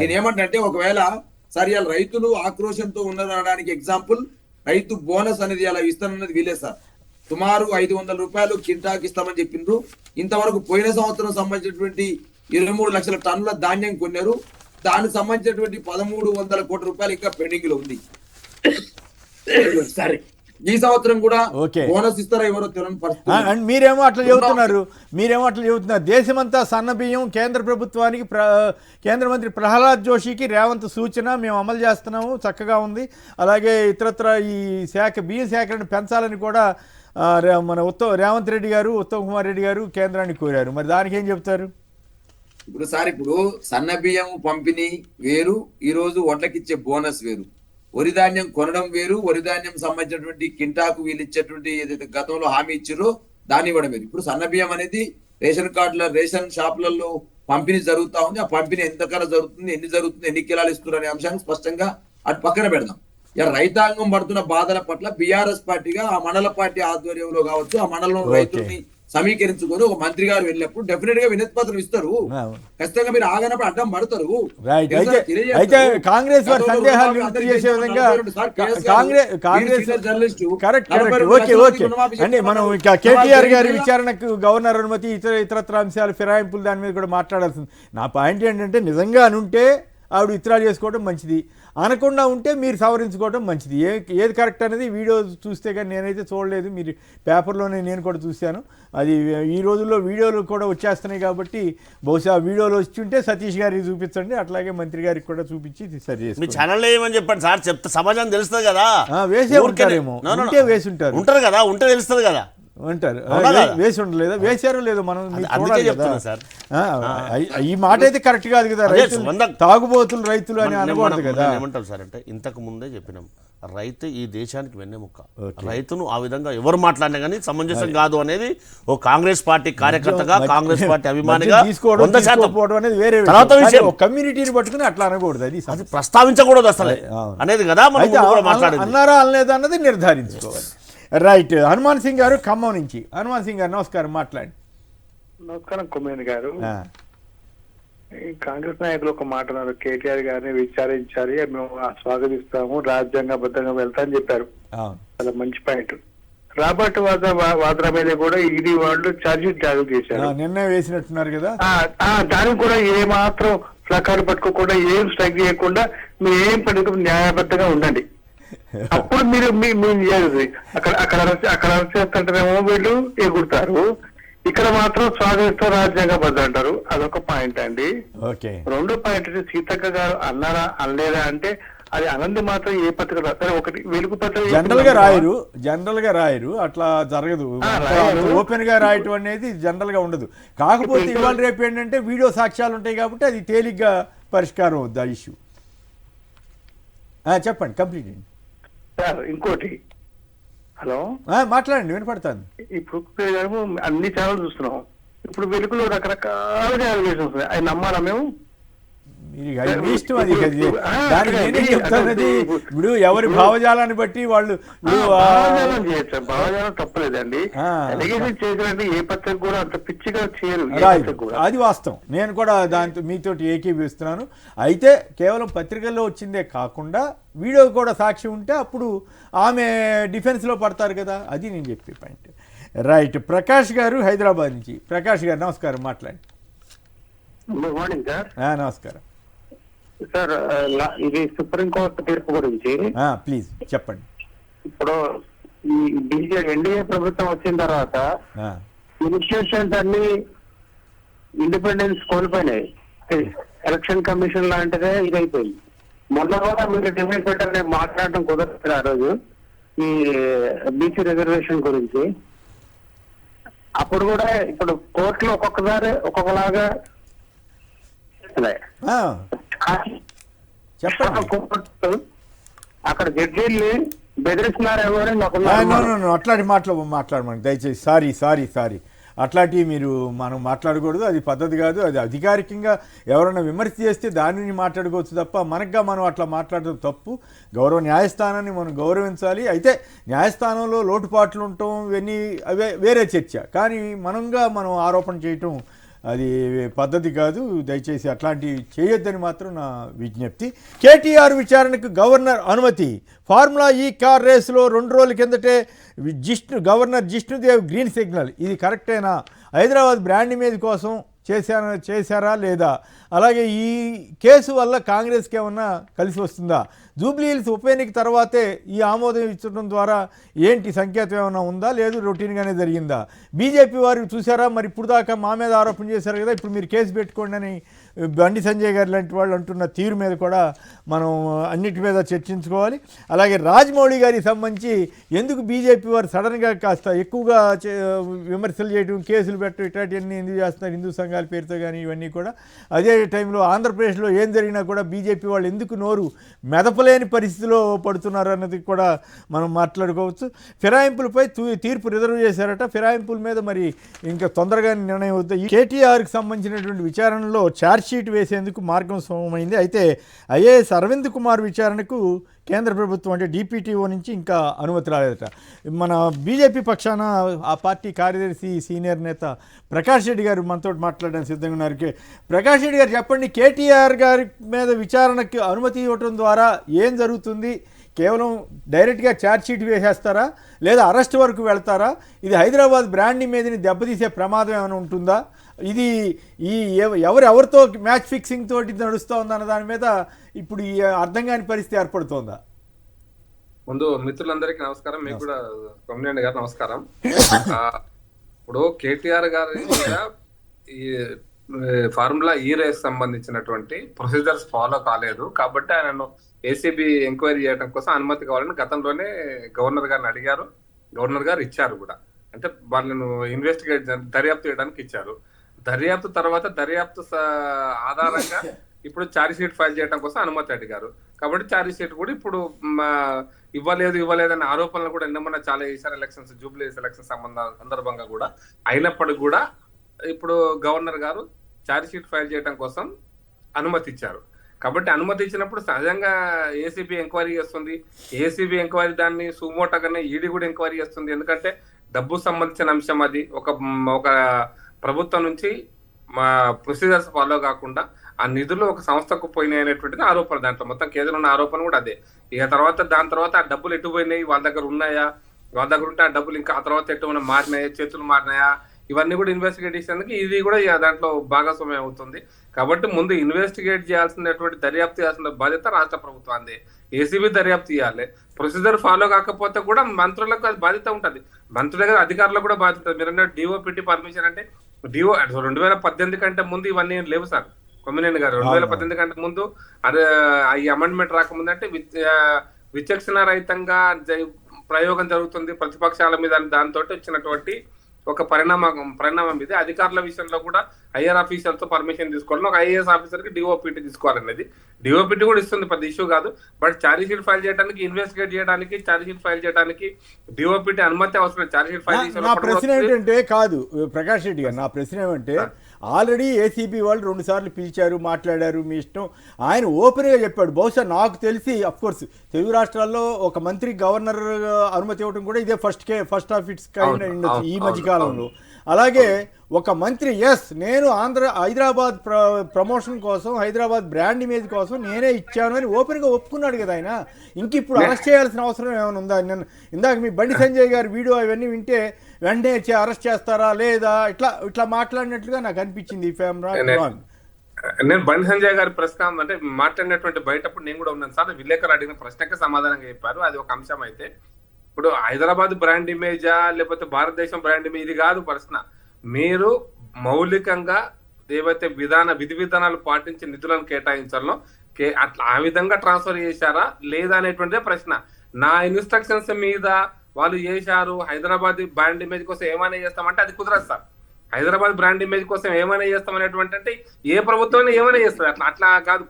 నేను ఏమంటే ఒకవేళ సార్ ఇవాళ రైతులు ఆక్రోషంతో ఉన్నదనడానికి ఎగ్జాంపుల్ రైతు బోనస్ అనేది అలా ఇస్తానన్నది వీలే సార్. సుమారు 500 రూపాయలు కింటాకి ఇస్తామని చెప్పిండ్రు. ఇంతవరకు పోయిన సంవత్సరం సంబంధించినటువంటి 23 లక్షల టన్నుల ధాన్యం కొన్నారు. దానికి సంబంధించినటువంటి 1300 కోట్ల రూపాయలు ఇంకా పెండింగ్ లో ఉంది. సరే, ఈ సంవత్సరం కూడా బోనస్ ఇస్తారా ఎవరో తెలియని పరిస్థితి. మీరేమో అట్లా చెబుతున్నారు. దేశమంతా సన్న బియ్యం కేంద్ర ప్రభుత్వానికి కేంద్ర మంత్రి ప్రహ్లాద్ జోషికి రేవంత్ సూచన మేము అమలు చేస్తున్నాము, చక్కగా ఉంది. అలాగే ఇతరత్ర ఈ బియ్యం సేకరణ పెంచాలని కూడా మన రేవంత్ రెడ్డి గారు, ఉత్తమ్ కుమార్ రెడ్డి గారు కేంద్రాన్ని కోరారు. మరి దానికి ఏం చెప్తారు? ఇప్పుడు సార్ ఇప్పుడు సన్న బియ్యం పంపిణీ వేరు, ఈ రోజు వడ్లకిచ్చే బోనస్ వేరు. వరి ధాన్యం కొనడం వేరు, వరి ధాన్యం సంబంధించినటువంటి కింటాకు వీళ్ళు ఇచ్చేటువంటి ఏదైతే గతంలో హామీ ఇచ్చారో దాన్ని ఇవ్వడం వేరు. ఇప్పుడు సన్న బియ్యం అనేది రేషన్ కార్డుల రేషన్ షాపులలో పంపిణీ జరుగుతా ఉంది. ఆ పంపిణీ ఎంతకన్నా జరుగుతుంది, ఎన్ని జరుగుతుంది, ఎన్ని కిలాలు ఇస్తున్నారు అనే అంశాన్ని స్పష్టంగా అటు పక్కన పెడదాం. ఇక రైతాంగం పడుతున్న బాధల పట్ల బీఆర్ఎస్ పార్టీగా ఆ మండల పార్టీ ఆధ్వర్యంలో కావచ్చు, ఆ మండలంలో రైతుల్ని సమీకరించుకొని ఒక మంత్రి గారు వెళ్ళినప్పుడు డెఫినెట్ గా వినతి పత్రం ఇస్తారు. ఖచ్చితంగా మీరు ఆగనప్పుడు అడ్డం పడతారు. అయితే కాంగ్రెస్ వారి సందేహాలు నివృత్తి చేసే విధంగా కాంగ్రెస్ కరెక్ట్ ఓకే ఓకే అండి. మనం ఇక కేటీఆర్ గారి విచారణకు గవర్నర్ అనుమతి, ఇతరత్ర అంశాలు ఫిరాయింపులు దాని మీద కూడా మాట్లాడాల్సింది. నా పాయింట్ ఏంటంటే నిజంగా అనుంటే ఆవిడ విత్డ్రా చేసుకోవడం మంచిది, అనకుండా ఉంటే మీరు సవరించుకోవడం మంచిది. ఏది కరెక్ట్ అనేది వీడియో చూస్తే కానీ నేనైతే చూడలేదు, మీరు పేపర్లోనే నేను కూడా చూశాను. అది ఈ రోజుల్లో వీడియోలు కూడా వచ్చేస్తున్నాయి కాబట్టి బహుశా వీడియోలు వచ్చి ఉంటే సతీష్ గారికి చూపించండి, అట్లాగే మంత్రి గారికి కూడా చూపించి సరి చేసి మీ ఛానల్లో ఏమని చెప్పండి సార్, చెప్తే సమాజం తెలుస్తుంది కదా. వేసే ఉంటారేమో, ఉంటే వేసి ఉంటారు కదా, ఉంటే తెలుస్తుంది కదా అంటారు. వేసి ఉండలేదా, వేసారో లేదో మనం సార్. ఈ మాట అయితే కరెక్ట్ కాదు కదా. తాగుబోతులు రైతులు అని అనకూడదు కదా. ఏమంటారు సార్ అంటే ఇంతకు ముందే చెప్పినాం, రైతు ఈ దేశానికి వెన్నెముక్క. రైతును ఆ విధంగా ఎవరు మాట్లాడినా కానీ సమంజసం కాదు అనేది ఓ కాంగ్రెస్ పార్టీ కార్యకర్తగా, కాంగ్రెస్ పార్టీ అభిమానిగా తర్వాత విషయం. కమ్యూనిటీని పట్టుకుని అట్లా అనకూడదు, అది ప్రస్తావించకూడదు అసలు అనేది కదా. అన్నారా అనలేదా అన్నది నిర్ధారించుకోవాలి. రైట్. హనుమాన్ సింగ్ గారు ఖమ్మం నుంచి. హనుమాన్ సింగ్ గారు నమస్కారం, మాట్లాడండి. నమస్కారం కొమ్మేని గారు. కాంగ్రెస్ నాయకులు ఒక మాట అన్నారు, కేటీఆర్ గారిని విచారించాలి, మేము స్వాగతిస్తాము, రాజ్యాంగబద్ధంగా వెళ్తామని చెప్పారు. చాలా మంచి పాయింట్. రాబర్ట్ వాద్రా మీద కూడా ఈడీ వాళ్ళు ఛార్జ్ షీట్ జారీ చేశారు, నిన్న వేసినట్టున్నారు కదా. దానికి కూడా ఏ మాత్రం ప్లకార్డు పట్టుకోకుండా, ఏం స్ట్రైక్ చేయకుండా మీరు ఏం పట్టుకు న్యాయబద్ధంగా ఉండండి. అప్పుడు మీరు అక్కడ అక్కడ అక్కడ అరెస్ట్ చేస్తుంటేనేమో వీళ్ళు ఎగురుతారు, ఇక్కడ మాత్రం స్వాగతిస్తారు, రాజ్యాంగబద్ధం అంటారు. అదొక పాయింట్ అండి. రెండో పాయింట్ సీతక్క గారు అన్నారా అనలేదా అంటే అది అనంది మాత్రం ఏ పత్రిక సరే ఒకటి వెలుగు పత్రిక జనరల్ గా రాయరు, అట్లా జరగదు. ఓపెన్ గా రాయటం అనేది జనరల్ గా ఉండదు. కాకపోతే ఇవాళ రేపు ఏంటంటే వీడియో సాక్ష్యాలు ఉంటాయి కాబట్టి అది తేలిగ్గా పరిష్కారం అవుద్ది ఆ ఇష్యూ. చెప్పండి, కంప్లీట్ అండి. సార్ ఇంకోటి, హలో మాట్లాడండి, వినపడతాను. ఇప్పుడు అన్ని ఛానల్ చూస్తున్నాం, ఇప్పుడు వెలుగులో రకరకాల అలిగేషన్స్ ఉన్నాయి, అవి నమ్మాలా మేము? ఇష్టం అది. దానికి నేనే చెప్తానది. ఇప్పుడు ఎవరి భావజాలాన్ని బట్టి వాళ్ళు చేయొచ్చు, భావజాలం తప్పలేదండి. అలిగేషన్ చేయాలంటే ఏ పత్రిక కూడా అంత పిచ్చిగా చేయరు, అది వాస్తవం. నేను కూడా దాంతో మీతో ఏకీభవిస్తున్నాను. అయితే కేవలం పత్రికల్లో వచ్చిందే కాకుండా వీడియో కూడా సాక్షి ఉంటే అప్పుడు ఆమె డిఫెన్స్లో పడతారు కదా, అది నేను చెప్పే పాయింట్. రైట్. ప్రకాష్ గారు హైదరాబాద్ నుంచి. ప్రకాష్ గారు నమస్కారం, మాట్లాడండి. Good morning sir. నమస్కారం సార్. ఇది సుప్రీంకోర్టు తీర్పు గురించి ప్లీజ్ చెప్పండి. ఇప్పుడు ఈ ఎన్డీఏ ప్రభుత్వం వచ్చిన తర్వాత ఇన్స్టిట్యూషన్స్ అన్ని ఇండిపెండెన్స్ కోల్పోయినాయి. ఎలక్షన్ కమిషన్ లాంటిదే ఇదైపోయింది. మొన్న కూడా మీరు డిబేట్ పెట్టాలని మాట్లాడటం కుదరదు ఆ రోజు ఈ బీసీ రిజర్వేషన్ గురించి. అప్పుడు కూడా ఇప్పుడు కోర్టులో ఒక్కొక్కసారి ఒక్కొక్కలాగా అక్కడ జడ్జీల్ని బెదిరిస్తున్నారు ఎవరు అట్లాంటి మాట్లాడమని దయచేసి. సారీ అట్లాంటివి మీరు మనం మాట్లాడకూడదు, అది పద్ధతి కాదు. అది అధికారికంగా ఎవరైనా విమర్శ చేస్తే దానిని మాట్లాడుకోవచ్చు తప్ప మనకుగా మనం అట్లా మాట్లాడడం తప్పు. గౌరవ న్యాయస్థానాన్ని మనం గౌరవించాలి. అయితే న్యాయస్థానంలో లోటుపాట్లు ఉండటం ఇవన్నీ అవే వేరే చర్చ, కానీ మనం ఆరోపణ చేయటం అది పద్ధతి కాదు. దయచేసి అట్లాంటివి చేయొద్దని మాత్రం నా విజ్ఞప్తి. కేటీఆర్ విచారణకు గవర్నర్ అనుమతి. ఫార్ములా ఈ కార్ రేసులో 2 రోజుల కిందటే గవర్నర్ జిష్ణుదేవ్ గ్రీన్ సిగ్నల్. ఇది కరెక్టేనా? హైదరాబాద్ బ్రాండ్ ఇమేజ్ కోసం చేశారా లేదా? అలాగే ఈ కేసు వల్ల కాంగ్రెస్కి ఏమన్నా కలిసి వస్తుందా? జూబ్లీహిల్స్ ఉప ఎన్నిక తర్వాతే ఈ ఆమోదం ఇచ్చడం ద్వారా ఏంటి సంకేతం ఏమైనా ఉందా, లేదు రొటీన్గానే జరిగిందా? బీజేపీ వారు చూసారా మరి, ఇప్పుడు దాకా మా మీద ఆరోపణ చేశారు కదా, ఇప్పుడు మీరు కేసు పెట్టుకోండి అని బండి సంజయ్ గారు లాంటి వాళ్ళు అంటున్న తీరు మీద కూడా మనం అన్నిటి మీద చర్చించుకోవాలి. అలాగే రాజమౌళి గారికి సంబంధించి ఎందుకు బీజేపీ వారు సడన్గా కాస్త ఎక్కువగా విమర్శలు చేయడం, కేసులు పెట్టడం, ఇట్లాంటివన్నీ ఎందుకు చేస్తున్నారు హిందూ సంఘాల పేరుతో కానీ ఇవన్నీ కూడా. అదే టైంలో ఆంధ్రప్రదేశ్లో ఏం జరిగినా కూడా బీజేపీ వాళ్ళు ఎందుకు నోరు మెదపలేని పరిస్థితిలో పడుతున్నారు అన్నది కూడా మనం మాట్లాడుకోవచ్చు. ఫిరాయింపులపై తీర్పు రిజర్వ్ చేశారట. ఫిరాయింపుల మీద మరి ఇంకా తొందరగా నిర్ణయం అవుతుంది. కేటీఆర్కి సంబంధించినటువంటి విచారణలో ఛార్జ్షీట్ వేసేందుకు మార్గం సుగమమైంది. అయితే ఐఏఎస్ అరవింద్ కుమార్ విచారణకు కేంద్ర ప్రభుత్వం అంటే డిపిటిఓ నుంచి ఇంకా అనుమతి రాలేదట. మన బీజేపీ పక్షాన ఆ పార్టీ కార్యదర్శి సీనియర్ నేత ప్రకాష్ రెడ్డి గారు మనతో మాట్లాడడానికి సిద్ధంగా ఉన్నారు. ప్రకాష్ రెడ్డి గారు చెప్పండి, కేటీఆర్ గారి మీద విచారణకి అనుమతి ఇవ్వటం ద్వారా ఏం జరుగుతుంది? కేవలం డైరెక్ట్గా ఛార్జ్షీట్ వేసేస్తారా, లేదా అరెస్ట్ వరకు వెళ్తారా? ఇది హైదరాబాద్ బ్రాండ్ ఇమేజ్ని దెబ్బతీసే ప్రమాదం ఏమైనా ఉంటుందా? ఇది ఎవరితో మ్యాచ్ ఫిక్సింగ్ తోటి నడుస్తూ ఉందన్న దాని మీద ఇప్పుడు ఈ అర్థం కాని పరిస్థితి ఏర్పడుతోందా? ముందు మిత్రులందరికీ నమస్కారం, మీకు కూడా కొమ్మినేని గారు నమస్కారం. ఇప్పుడు కేటీఆర్ గారి ఈ ఫార్ములా ఈ రేస్ సంబంధించినటువంటి ప్రొసీజర్స్ ఫాలో కాలేదు కాబట్టి ఆయనను ఏసీబీ ఎంక్వైరీ చేయడం కోసం అనుమతి కావాలని గతంలోనే గవర్నర్ గారిని అడిగారు. గవర్నర్ గారు ఇచ్చారు కూడా. అంటే వాళ్ళను ఇన్వెస్టిగేట్ దర్యాప్తు చేయడానికి ఇచ్చారు. దర్యాప్తు తర్వాత దర్యాప్తు ఆధారంగా ఇప్పుడు ఛార్జ్ షీట్ ఫైల్ చేయడం కోసం అనుమతి అడిగారు. కాబట్టి ఛార్జ్ షీట్ కూడా ఇప్పుడు ఇవ్వలేదనే ఆరోపణలు కూడా నిన్న చాలా ఈసారి ఎలక్షన్స్, జూబ్లీ ఎలక్షన్ సందర్భంగా కూడా అయినప్పటికీ కూడా ఇప్పుడు గవర్నర్ గారు ఛార్జ్ షీట్ ఫైల్ చేయడం కోసం అనుమతి ఇచ్చారు. కాబట్టి అనుమతి ఇచ్చినప్పుడు సహజంగా ఏసీబీ ఎంక్వైరీ చేస్తుంది. ఏసీబీ ఎంక్వైరీ దాన్ని సుమోటగానే ఈడీ కూడా ఎంక్వైరీ చేస్తుంది. ఎందుకంటే డబ్బు సంబంధించిన అంశం అది. ఒక ప్రభుత్వం నుంచి మా ప్రొసీజర్స్ ఫాలో కాకుండా ఆ నిధులు ఒక సంస్థకు పోయినాయి అనేటువంటిది ఆరోపణ. దాంట్లో మొత్తం కేంద్రం ఉన్న ఆరోపణ కూడా అదే. ఇక దాని తర్వాత ఆ డబ్బులు ఎటు పోయినాయి, వాళ్ళ దగ్గర ఉన్నాయా, వాళ్ళ దగ్గర ఉంటే ఆ డబ్బులు ఇంకా ఆ తర్వాత ఎటు మారినాయా, చేతులు మారినాయా, ఇవన్నీ కూడా ఇన్వెస్టిగేట్ చేసేందుకు ఇది కూడా దాంట్లో భాగస్వామ్యం అవుతుంది. కాబట్టి ముందు ఇన్వెస్టిగేట్ చేయాల్సినటువంటి దర్యాప్తు చేయాల్సిన బాధ్యత రాష్ట్ర ప్రభుత్వాన్ని. ఏసీబీ దర్యాప్తు చేయాలి. ప్రొసీజర్ ఫాలో కాకపోతే కూడా మంత్రులకు అది బాధ్యత ఉంటుంది. మంత్రుల దగ్గర అధికారులకు కూడా బాధ్యత ఉంటుంది. మీరు అన్నట్టు డిఓపిటి పర్మిషన్ అంటే 2018 కంటే ముందు ఇవన్నీ లేవు సార్ కొమ్మినేని గారు. 2018 కంటే ముందు ఈ అమెండ్మెంట్ రాకముందు అంటే విచక్షణ రహితంగా ప్రయోగం జరుగుతుంది ప్రతిపక్షాల మీద దాంతో వచ్చినటువంటి ఒక పరిణామం ఇది. అధికారుల విషయంలో కూడా హైయర్ ఆఫీసర్తో పర్మిషన్ తీసుకోవాలి. ఒక ఐఏఎస్ ఆఫీసర్ కి డిఓపిటి తీసుకోవాలనేది. డిఓపిటి కూడా ఇస్తుంది, పెద్ద ఇష్యూ కాదు. బట్ ఛార్జ్ షీట్ ఫైల్ చేయడానికి, ఇన్వెస్టిగేట్ చేయడానికి, ఛార్జ్ షీట్ ఫైల్ చేయడానికి డిఓపిటి అనుమతి అవసరం. ఛార్జ్ షీట్ ఫైల్ నా ప్రశ్న ఏంటంటే కాదు ప్రకాష్ రెడ్డి గారు, నా ప్రశ్న ఏమంటే ఆల్రెడీ ఏసీబీ వాళ్ళు 2 సార్లు పిలిచారు, మాట్లాడారు, మీ ఇష్టం. ఆయన ఓపెన్గా చెప్పాడు. బహుశా నాకు తెలిసి అఫ్కోర్స్ తెలుగు రాష్ట్రాల్లో ఒక మంత్రి గవర్నర్ అనుమతి ఇవ్వడం కూడా ఇదే ఫస్ట్ ఆఫ్ ఇట్స్ కైండ్ ఉండొచ్చు ఈ మధ్య కాలంలో. అలాగే ఒక మంత్రి నేను హైదరాబాద్ ప్రమోషన్ కోసం, హైదరాబాద్ బ్రాండ్ ఇమేజ్ కోసం నేనే ఇచ్చాను అని ఓపెన్గా ఒప్పుకున్నాడు కదా ఆయన. ఇంక ఇప్పుడు అరెస్ట్ చేయాల్సిన అవసరం ఏమైనా ఉందా? నేను ఇందాక మీ బండి సంజయ్ గారి వీడియో అవన్నీ వింటే వెంటనే అరెస్ట్ చేస్తారా లేదా ఇట్లా మాట్లాడినట్లుగా నాకు అనిపించింది. నేను బండి సంజయ్ గారి ప్రెస్ అంటే మాట్లాడినటువంటి బయటప్పుడు నేను కూడా ఉన్నాను సార్. విలేకరు అడిగిన ప్రశ్నకే సమాధానంగా చెప్పారు. అది ఒక అంశం. అయితే ఇప్పుడు హైదరాబాద్ బ్రాండ్ ఇమేజా లేకపోతే భారతదేశం బ్రాండ్ ఇమేజ్ ఇది కాదు ప్రశ్న. మీరు మౌలికంగా ఏవైతే విధి విధానాలు పాటించి నిధులను కేటాయించాలో అట్లా ఆ విధంగా ట్రాన్స్ఫర్ చేశారా లేదా అనేటువంటిదే ప్రశ్న. నా ఇన్స్ట్రక్షన్స్ మీద వాళ్ళు చేశారు. హైదరాబాద్ బ్రాండ్ ఇమేజ్ కోసం ఏమైనా చేస్తామంటే అది కుదరదు సార్. హైదరాబాద్ బ్రాండ్ ఇమేజ్ కోసం ఏమైనా చేస్తాం అనేటువంటి అంటే ఏ ప్రభుత్వం ఏమైనా చేస్తుంది. అట్లా కాదు.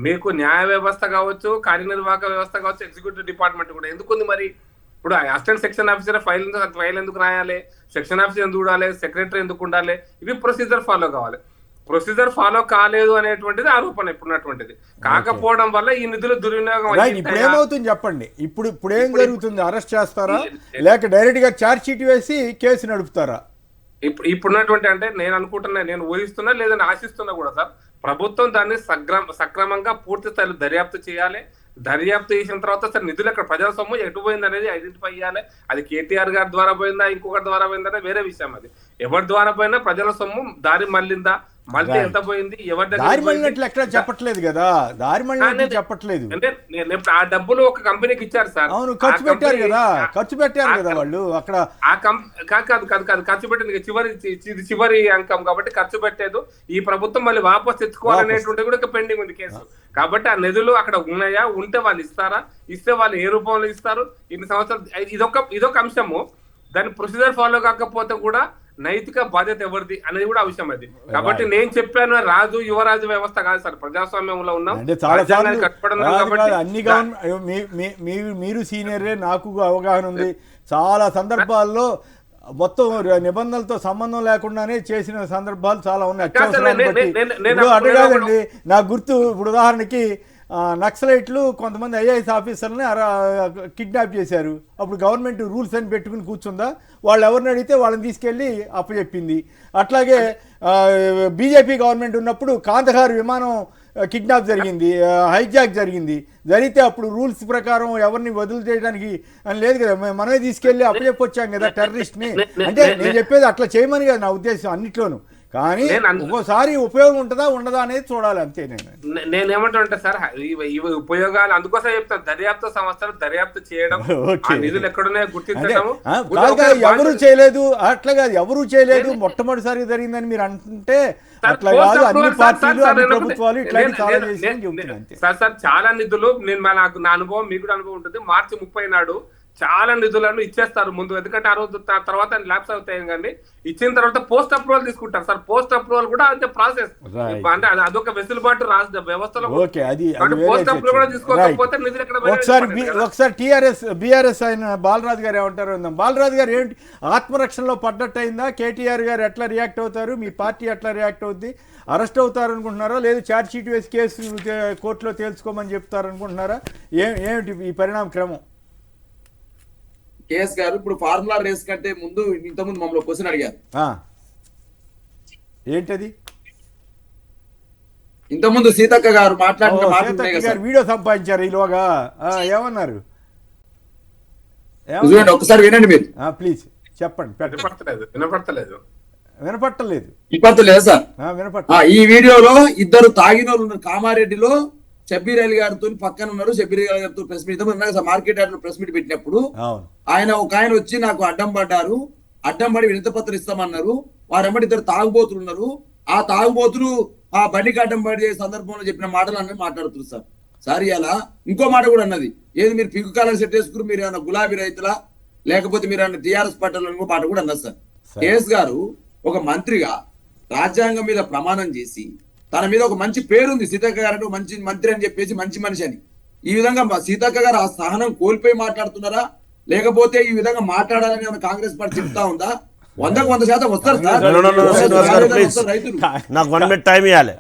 మీకు న్యాయ వ్యవస్థ కావచ్చు, కార్యనిర్వాహక వ్యవస్థ కావచ్చు, ఎగ్జిక్యూటివ్ డిపార్ట్మెంట్ కూడా ఎందుకుంది మరి? ఇప్పుడు అసిస్టెంట్ సెక్షన్ ఆఫీసర్ ఫైల్ ఎందుకు రాయాలి, సెక్షన్ ఆఫీసర్ ఎందుకు ఉండాలి, సెక్రటరీ ఎందుకు ఉండాలి? ఇవి ప్రొసీజర్ ఫాలో కావాలి. ప్రొసీజర్ ఫాలో కాలేదు అనేటువంటిది ఆరోపణ ఇప్పుడున్నటువంటిది. కాకపోవడం వల్ల ఈ నిధులు దుర్వినియోగం. ఇప్పుడు ఏమవుతుంది చెప్పండి? ఇప్పుడు ఏం జరుగుతుంది? అరెస్ట్ చేస్తారా లేక డైరెక్ట్ గా ఛార్జ్ షీట్ వేసి కేసు నడుపుతారా? ఇప్పుడున్నటువంటి అంటే నేను అనుకుంటున్నా, నేను ఊహిస్తున్నా లేదని ఆశిస్తున్నా కూడా సార్, ప్రభుత్వం దాన్ని సక్రమంగా పూర్తి స్థాయిలో దర్యాప్తు చేయాలి. దర్యాప్తు చేసిన తర్వాత సార్ నిధులు ఎక్కడ ప్రజల సొమ్ము ఎటు పోయింది అనేది ఐడెంటిఫై చేయాలి. అది కేటీఆర్ గారి ద్వారా పోయిందా, ఇంకొకటి ద్వారా పోయిందా వేరే విషయం. అది ఎవరి ద్వారా పోయినా ప్రజల సొమ్ము దారి మళ్ళిందా, మళ్ళీ Right. ఎంత పోయింది, ఎవరి దగ్గర దారి పోయింది? మళ్ళినట్లు ఎక్కడ చెప్పట్లేదు కదా, దారి మళ్ళినట్లు చెప్పట్లేదు. అంటే నేను ఇప్పుడు ఆ డబ్బులు ఒక కంపెనీకి ఇచ్చారు సార్. అవును, ఖర్చు ఆ పెట్టారు కంపెనీ- కదా, ఖర్చు పెట్టారు కదా వాళ్ళు అక్కడ. కాదు ఖర్చు పెట్టింది చివరి అంకం కాబట్టి ఖర్చు పెట్టేది ఈ ప్రభుత్వం మళ్ళీ వాపస్ తెచ్చుకోవాలనేటువంటి కూడా పెండింగ్ ఉంది కేసు. కాబట్టి ఆ నిధులు అక్కడ ఉన్నాయా, ఉంటే వాళ్ళు ఇస్తారా, ఇస్తే వాళ్ళు ఏ రూపంలో ఇస్తారు, ఇన్ని సంవత్సరాలు ఇదొక అంశము. దాని ప్రొసీజర్ ఫాలో కాకపోతే కూడా నైతిక బాధ్యత ఎవరిది అనేది కూడా అంశం అది. కాబట్టి నేను చెప్పాను, రాజు యువరాజు వ్యవస్థ కాదు సార్, ప్రజాస్వామ్యంలో ఉన్నాం. అంటే చాలా రాజ్యాంగానికి కట్టుబడి ఉన్నాం కాబట్టి అన్ని మీరు సీనియరే, నాకు అవగాహన ఉంది. చాలా సందర్భాల్లో మొత్తం నిబంధనలతో సంబంధం లేకుండానే చేసిన సందర్భాలు చాలా ఉన్నాయి. అత్యవసరాన్ని బట్టి. ఇప్పుడు అటు కాదండి, నాకు గుర్తు, ఇప్పుడు ఉదాహరణకి నక్సలైట్లు కొంతమంది ఐఏఎస్ ఆఫీసర్ని కిడ్నాప్ చేశారు. అప్పుడు గవర్నమెంట్ రూల్స్ అని పెట్టుకుని కూర్చుందా? వాళ్ళు ఎవరిని అడిగితే వాళ్ళని తీసుకెళ్ళి అప్పచెప్పింది. అట్లాగే బీజేపీ గవర్నమెంట్ ఉన్నప్పుడు కాందహార్ విమానం కిడ్నాప్ జరిగింది, హైజాక్ జరిగితే అప్పుడు రూల్స్ ప్రకారం ఎవరిని వదిలిచేయడానికి అని లేదు కదా, మనమే తీసుకెళ్ళి అప్పచెప్పొచ్చాం కదా టెర్రరిస్ట్ని. అంటే నేను చెప్పేది అట్లా చేయమని కదా నా ఉద్దేశం అన్నిట్లోనూ. కానీ ఒక్కోసారి ఉపయోగం ఉంటుందా ఉండదా అనేది చూడాలి, అంతే. నేనేమంటా సార్, ఇవి ఉపయోగాలు అందుకోసం చెప్తాను, దర్యాప్తు సంస్థలు దర్యాప్తు చేయడం, నిధులు ఎక్కడున్నాయో గుర్తించడం. ఎవరు చేయలేదు, అట్లా కాదు, ఎవరు చేయలేదు, మొట్టమొదటిసారి జరిగిందని మీరు అంటే అట్లా కాదు. అన్ని పార్టీలు, అన్ని ప్రభుత్వాలు ఇట్లాంటి చాలా చేసి సార్ చాలా నిధులు, నాకు నా అనుభవం, మీకు కూడా అనుభవం ఉంటుంది. మార్చి 30 నాడు చాలా నిధులను ఇచ్చేస్తారు ముందు, ఎందుకంటే ఆ రోజు తర్వాత ల్యాబ్స్ అవుతాయి. కానీ ఇచ్చిన తర్వాత పోస్ట్ అప్రూవల్ తీసుకుంటారు సార్. పోస్ట్ అప్రూవల్ కూడా అంతే ప్రాసెస్, అంటే అదొక వెసులుబాటు రాష్ట్ర వ్యవస్థలో. పోస్ట్ అప్రూవల్ కూడా తీసుకోకపోతే నిధులు ఎక్కడ. ఒకసారి బీఆర్ఎస్ ఆయన బాలరాజు గారు ఏమంటారు? బాలరాజు గారు ఏంటి ఆత్మరక్షణలో పడ్డట్టు అయిందా? కేటీఆర్ గారు ఎట్లా రియాక్ట్ అవుతారు, మీ పార్టీ ఎట్లా రియాక్ట్ అవుద్ది? అరెస్ట్ అవుతారు అనుకుంటున్నారా, లేదు ఛార్జ్ షీట్ వేసి కేసు కోర్టులో తేల్చుకోమని చెప్తారు అనుకుంటున్నారా? ఏమిటి ఈ పరిణామ క్రమం? కేఎస్ గారు, ఇప్పుడు ఫార్ములా రేస్ కంటే ముందు ఇంతకుముందు మమ్మల్ని క్వశ్చన్ అడిగారు. ఏంటది? ఇంతకుముందు సీతక్క గారు మాట్లాడిన వీడియో సంపాదించారు ఈలోగా, ఏమన్నారు ఒకసారి వినండి మీరు, ప్లీజ్ చెప్పండి. వినపడలేదు సార్. ఈ వీడియోలో ఇద్దరు తాగిన వాళ్ళు ఉన్నారు. కామారెడ్డిలో షబ్బీర్ అలీ గారితో పక్కన ఉన్నారు. షబ్బీర్ అలీ గారితో ప్రెస్ మీట్ మార్కెట్ యార్డ్ లో ప్రెస్ మీట్ పెట్టినప్పుడు ఒక ఆయన వచ్చి నాకు అడ్డం పడ్డారు, అడ్డం పడి వినతిపత్రం ఇస్తామన్నారు. వారెమ్మడి ఇద్దరు తాగుబోతులు ఉన్నారు. ఆ తాగుబోతులు ఆ బండికి అడ్డం పడే సందర్భంలో చెప్పిన మాటలు అన్నీ మాట్లాడుతున్నారు సార్. ఇలా ఇంకో మాట కూడా అన్నది, ఏది మీరు పిక్కు కాలం సెట్ చేసుకుని మీరు ఏమన్నా గులాబీ రైతులా, లేకపోతే మీరు ఏమన్నా టీఆర్ఎస్ పార్టీలో ఇంకో మాట కూడా అన్నది సార్. కేఎస్ గారు ఒక మంత్రిగా రాజ్యాంగం మీద ప్రమాణం చేసి తన మీద ఒక మంచి పేరుంది, సీతక్క గారు అంటే మంచి మంత్రి అని చెప్పేసి మంచి మనిషి అని. ఈ విధంగా సీతక్క గారు ఆ సహనం కోల్పోయి మాట్లాడుతున్నారా, లేకపోతే ఈ విధంగా మాట్లాడాలని కాంగ్రెస్ పార్టీ చెప్తా ఉందా? 100% వస్తారు సార్. నాకు 1 minute టైం ఇవ్వాలి.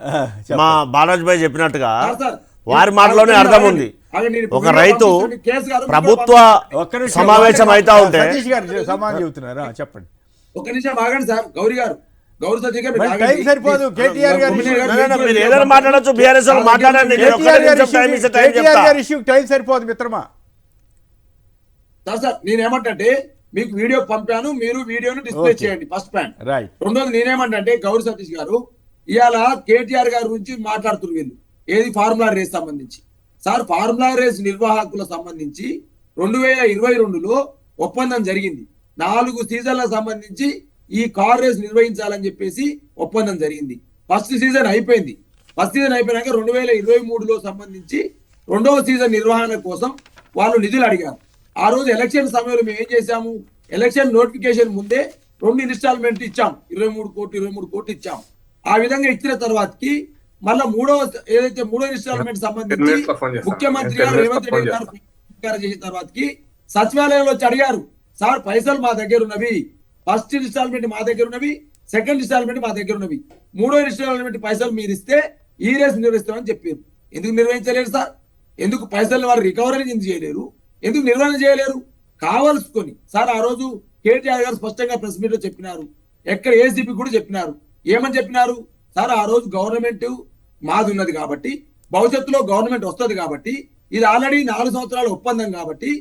మా బాలాజీ భాయ్ చెప్పినట్టుగా వారి మాటలోనే అర్థం ఉంది. ఒక రైతు ప్రభుత్వ సమావేశం అవుతా ఉంటే సమాధానం చెబుతున్నారా? చెప్పండి. ఒక నిమిషం ఆగండి సార్. గౌరీ గారు, టైం సరిపోదు. కేటీఆర్ గారు మీరు ఏదైనా మాట్లాడచ్చు, బీఆర్ఎస్ మాట్లాడండి. టైం సరిపోదు మిత్రమా. సార్ నేనేమంటే మీకు వీడియో పంపాను, మీరు వీడియోను డిస్ప్లే చేయండి ఫస్ట్ పాయింట్. రెండోది నేనేమంటే గౌరీ సతీష్ గారు ఇవాళ కేటీఆర్ గారి గురించి మాట్లాడుతున్నారు వీళ్ళు, ఏది ఫార్ములా రేస్ సంబంధించి. సార్ ఫార్ములా రేస్ నిర్వాహకుల సంబంధించి 2022లో ఒప్పందం జరిగింది. 4 సీజన్లకు సంబంధించి ఈ కార్ రేస్ నిర్వహించాలని చెప్పేసి ఒప్పందం జరిగింది. ఫస్ట్ సీజన్ అయిపోయింది. ఫస్ట్ సీజన్ అయిపోయినాక 2023లో సంబంధించి 2వ సీజన్ నిర్వహణ కోసం వాళ్ళు నిధులు అడిగారు. ఆ రోజు ఎలక్షన్ సమయంలో మేము ఏం చేశాము, ఎలక్షన్ నోటిఫికేషన్ ముందే 2 ఇన్స్టాల్మెంట్ ఇచ్చాం, 23 కోట్లు ఇచ్చాం. ఆ విధంగా ఇచ్చిన తర్వాతకి మళ్ళా మూడో ఇన్స్టాల్మెంట్ సంబంధించి ముఖ్యమంత్రి గారు రేవంత్ రెడ్డి గారు చేసిన తర్వాతకి సచివాలయంలో వచ్చి అడిగారు, సార్ పైసలు మా దగ్గర ఉన్నవి, ఫస్ట్ ఇన్స్టాల్మెంట్ మా దగ్గర ఉన్నవి, సెకండ్ ఇన్స్టాల్మెంట్ మా దగ్గర ఉన్నవి, 3వ ఇన్స్టాల్మెంట్ పైసలు మీరు ఇస్తే ఈ రేస్ నిర్వహిస్తామని చెప్పారు. ఎందుకు నిర్వహించలేరు సార్? ఎందుకు పైసలు వాళ్ళు రికవరీ ఎందుకు చేయలేరు? ఎందుకు నిర్వహణ చేయలేరు? కావాల్సుకొని సార్ ఆ రోజు కేటీఆర్ గారు స్పష్టంగా ప్రెస్ మీట్ లో చెప్పినారు, ఎక్కడ ఏసీపీ కూడా చెప్పినారు. ఏమని చెప్పినారు సార్? ఆ రోజు గవర్నమెంట్ మాది ఉన్నది కాబట్టి, భవిష్యత్తులో గవర్నమెంట్ వస్తుంది కాబట్టి, ఇది ఆల్రెడీ 4 సంవత్సరాల ఒప్పందం కాబట్టి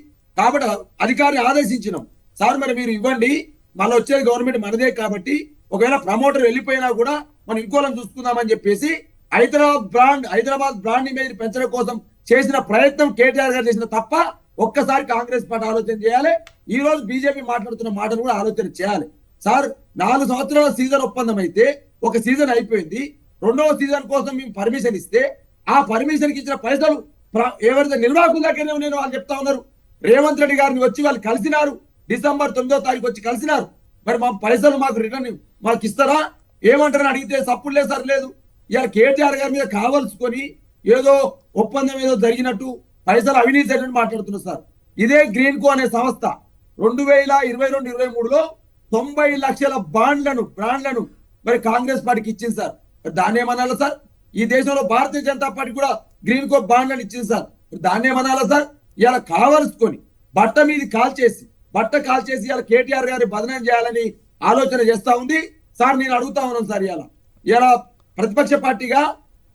అధికారిని ఆదేశించినాం సార్, మరి మీరు ఇవ్వండి, మళ్ళీ వచ్చేది గవర్నమెంట్ మనదే కాబట్టి ఒకవేళ ప్రమోటర్ వెళ్ళిపోయినా కూడా మనం ఇంకోళ్ళని చూసుకుందామని చెప్పేసి హైదరాబాద్ బ్రాండ్ ఇమేజ్ పెంచడం కోసం చేసిన ప్రయత్నం కేటీఆర్ గారు చేసిన తప్ప ఒక్కసారి కాంగ్రెస్ పార్టీ ఆలోచన చేయాలి. ఈ రోజు బీజేపీ మాట్లాడుతున్న మాటలు కూడా ఆలోచన చేయాలి. సార్ 4 సంవత్సరాల సీజన్ ఒప్పందం అయితే ఒక సీజన్ అయిపోయింది. 2వ సీజన్ కోసం మేము పర్మిషన్ ఇస్తే ఆ పర్మిషన్ కి ఇచ్చిన పైసలు ఎవరైతే నిర్వాహకుల దగ్గరనే ఉన్నారో వాళ్ళు చెప్తా ఉన్నారు. రేవంత్ రెడ్డి గారిని వచ్చి వాళ్ళు కలిసినారు. డిసెంబర్ 9వ తారీఖు వచ్చి కలిసినారు. మరి మా పైసలు మాకు రిటర్న్ మాకు ఇస్తారా ఏమంటారని అడిగితే సప్పుడు లేదు సార్ లేదు. ఇలా కేటీఆర్ గారి మీద కావాల్సుకొని ఏదో ఒప్పందం ఏదో జరిగినట్టు పైసలు అవినీతి జరిగినట్టు మాట్లాడుతున్నారు సార్. ఇదే గ్రీన్ కో అనే సంస్థ 2022-23లో 90 లక్షల బ్రాండ్లను మరి కాంగ్రెస్ పార్టీకి ఇచ్చింది సార్. దాన్ని ఏమనాలా సార్? ఈ దేశంలో భారతీయ జనతా పార్టీ కూడా గ్రీన్ కో బాండ్లను ఇచ్చింది సార్. దాన్ని ఏమనాలా సార్? ఇలా కావాల్సుకొని బట్ట కాల్చేసి ఇలా కేటీఆర్ గారి బదనం చేయాలని ఆలోచన చేస్తా ఉంది సార్. నేను అడుగుతా ఉన్నాను సార్, ఇలా ప్రతిపక్ష పార్టీగా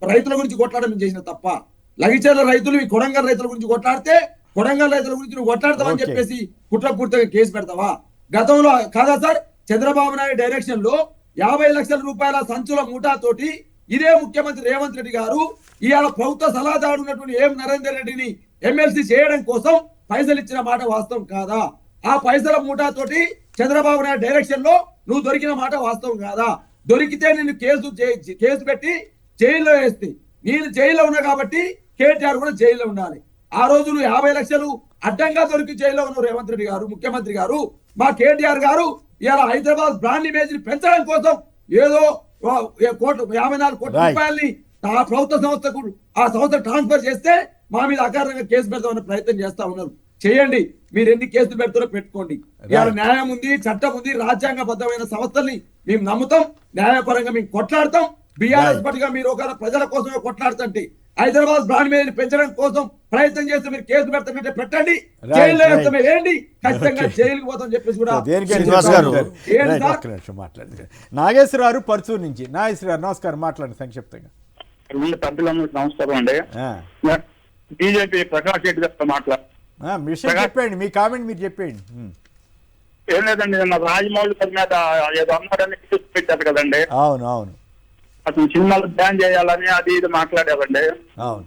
రైతుల గురించి కొట్లాడడం చేసిన తప్ప లగిచేల రైతులు ఈ కొడంగల్ రైతుల గురించి కొట్లాడితే కొడంగల్ రైతుల గురించి నువ్వు కొట్లాడతావని చెప్పేసి కుట్రపూర్తిగా కేసు పెడతావా? గతంలో కాదా సార్ చంద్రబాబు నాయుడు డైరెక్షన్ లో 50 లక్షల రూపాయల సంచుల ముఠాతోటి ఇదే ముఖ్యమంత్రి రేవంత్ రెడ్డి గారు ఇవాళ ప్రభుత్వ సలహాదారు ఉన్నటువంటి ఎం నరేందర్ రెడ్డిని ఎమ్మెల్సీ చేయడం కోసం పైసలు ఇచ్చిన మాట వాస్తవం కాదా? ఆ పైసల ముఠాతోటి చంద్రబాబు నాయుడు డైరెక్షన్ లో నువ్వు దొరికిన మాట వాస్తవం కాదా? దొరికితే నిన్ను కేసు పెట్టి జైల్లో వేస్తే నేను జైల్లో ఉన్నా కాబట్టి కేటీఆర్ కూడా జైల్లో ఉండాలి. ఆ రోజు నువ్వు 50 లక్షలు అడ్డంగా దొరికి జైల్లో ఉన్నావు రేవంత్ రెడ్డి గారు ముఖ్యమంత్రి గారు. మా కేటీఆర్ గారు ఇలా హైదరాబాద్ బ్రాండ్ ఇమేజ్ ని పెంచడం కోసం ఏదో 54 కోట్ల రూపాయల్ని ఆ ప్రభుత్వ సంస్థకు ఆ సంస్థ ట్రాన్స్ఫర్ చేస్తే మా మీద అకారణంగా కేసు పెడతామనే ప్రయత్నం చేస్తా ఉన్నారు. చేయండి, మీరు ఎన్ని కేసులు పెడతారో పెట్టుకోండి. ఇవాళ న్యాయం ఉంది, చట్టం ఉంది, రాజ్యాంగబద్ధమైన సంస్థల్ని మేము నమ్ముతాం, న్యాయపరంగా మేము కొట్లాడతాం. బీఆర్ఎస్ పార్టీగా మీరు ఒక ప్రజల కోసమే కొట్లాడుతుంటే హైదరాబాద్ బ్రాండ్ మీద పెంచడం కోసం ప్రయత్నం చేస్తే మీరు కేసు పెడతామంటే పెట్టండి, జైల్లో వేయండి, ఖచ్చితంగా జైలుకి పోతాం చెప్పేసి కూడా మాట్లాడారు. నాగేశ్వరరావు పర్చూరు నుంచి. నాగేశ్వరరావు నమస్కారం, మాట్లాడండి సంక్షిప్తంగా. నమస్కారం అండి. బీజేపీ ప్రకాష్ రెడ్డి గారితో మాట్లాడు విషయం చెప్పండి, మీ కామెంట్ మీరు చెప్పండి. ఏం లేదండి, నిన్న రాజమౌళి గారి మీద ఏదో అన్నారని పెట్టారు కదండి. అవును అవును, అతను సినిమాలు బ్యాన్ చేయాలని అది ఇది మాట్లాడారండి. అవును,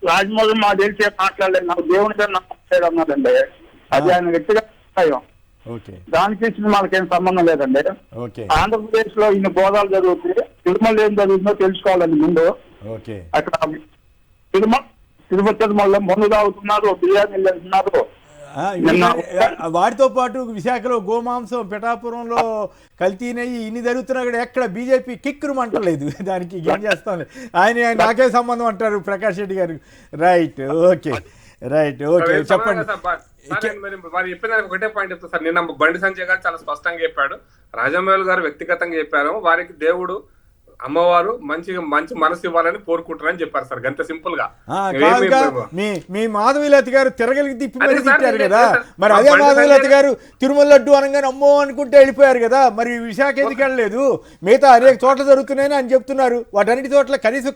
రాజమౌళి మా తెలిసే మాట్లాడలేదు, నాకు దేవుని మీద నమ్మలేదు అన్నారండి. అది ఆయన వ్యక్తిగత దానికి సినిమాలకి ఏం సంబంధం లేదండి. ఆంధ్రప్రదేశ్ లో ఇన్ని బోధాలు జరుగుతుంది, తిరుమల ఏం జరుగుతుందో తెలుసుకోవాలండి ముందు. అక్కడ తిరుపతిలో మందు తాగుతున్నారు, బిర్యానీలు తింటున్నారు. వాటితో పాటు విశాఖలో గోమాంసం, పిఠాపురంలో కల్తీనయ్యి ఇన్ని జరుగుతున్నా కూడా ఎక్కడ బీజేపీ కిక్కురు అంటలేదు. దానికి ఏం చేస్తాం, ఆయన నాకే సంబంధం అంటారు ప్రకాష్ రెడ్డి గారు. రైట్, ఓకే చెప్పండి. వారు చెప్పిన ఒకటే పాయింట్ చెప్తా సార్. నిన్న బండి సంజయ్ గారు చాలా స్పష్టంగా చెప్పాడు, రాజమౌళి గారు వ్యక్తిగతంగా చెప్పారు, వారికి దేవుడు అమ్మవారు మంచి మనసు ఇవ్వాలని కోరుకుంటారని చెప్పారు సార్. అంత సింపుల్ గా. మీ మాధవీలత గారు తిరగలికి తిప్పి మరి తిప్పారు కదా, మరి అదే మాధవీలత గారు తిరుమల లడ్డు అనగానే అమ్మో అనుకుంటే వెళ్ళిపోయారు కదా, మరి విశాఖ ఎందుకు వెళ్ళలేదు? మిగతా అనేక చోట్ల జరుగుతున్నాయని అని చెప్తున్నారు. వాటన్నిటి చోట్ల కనీసం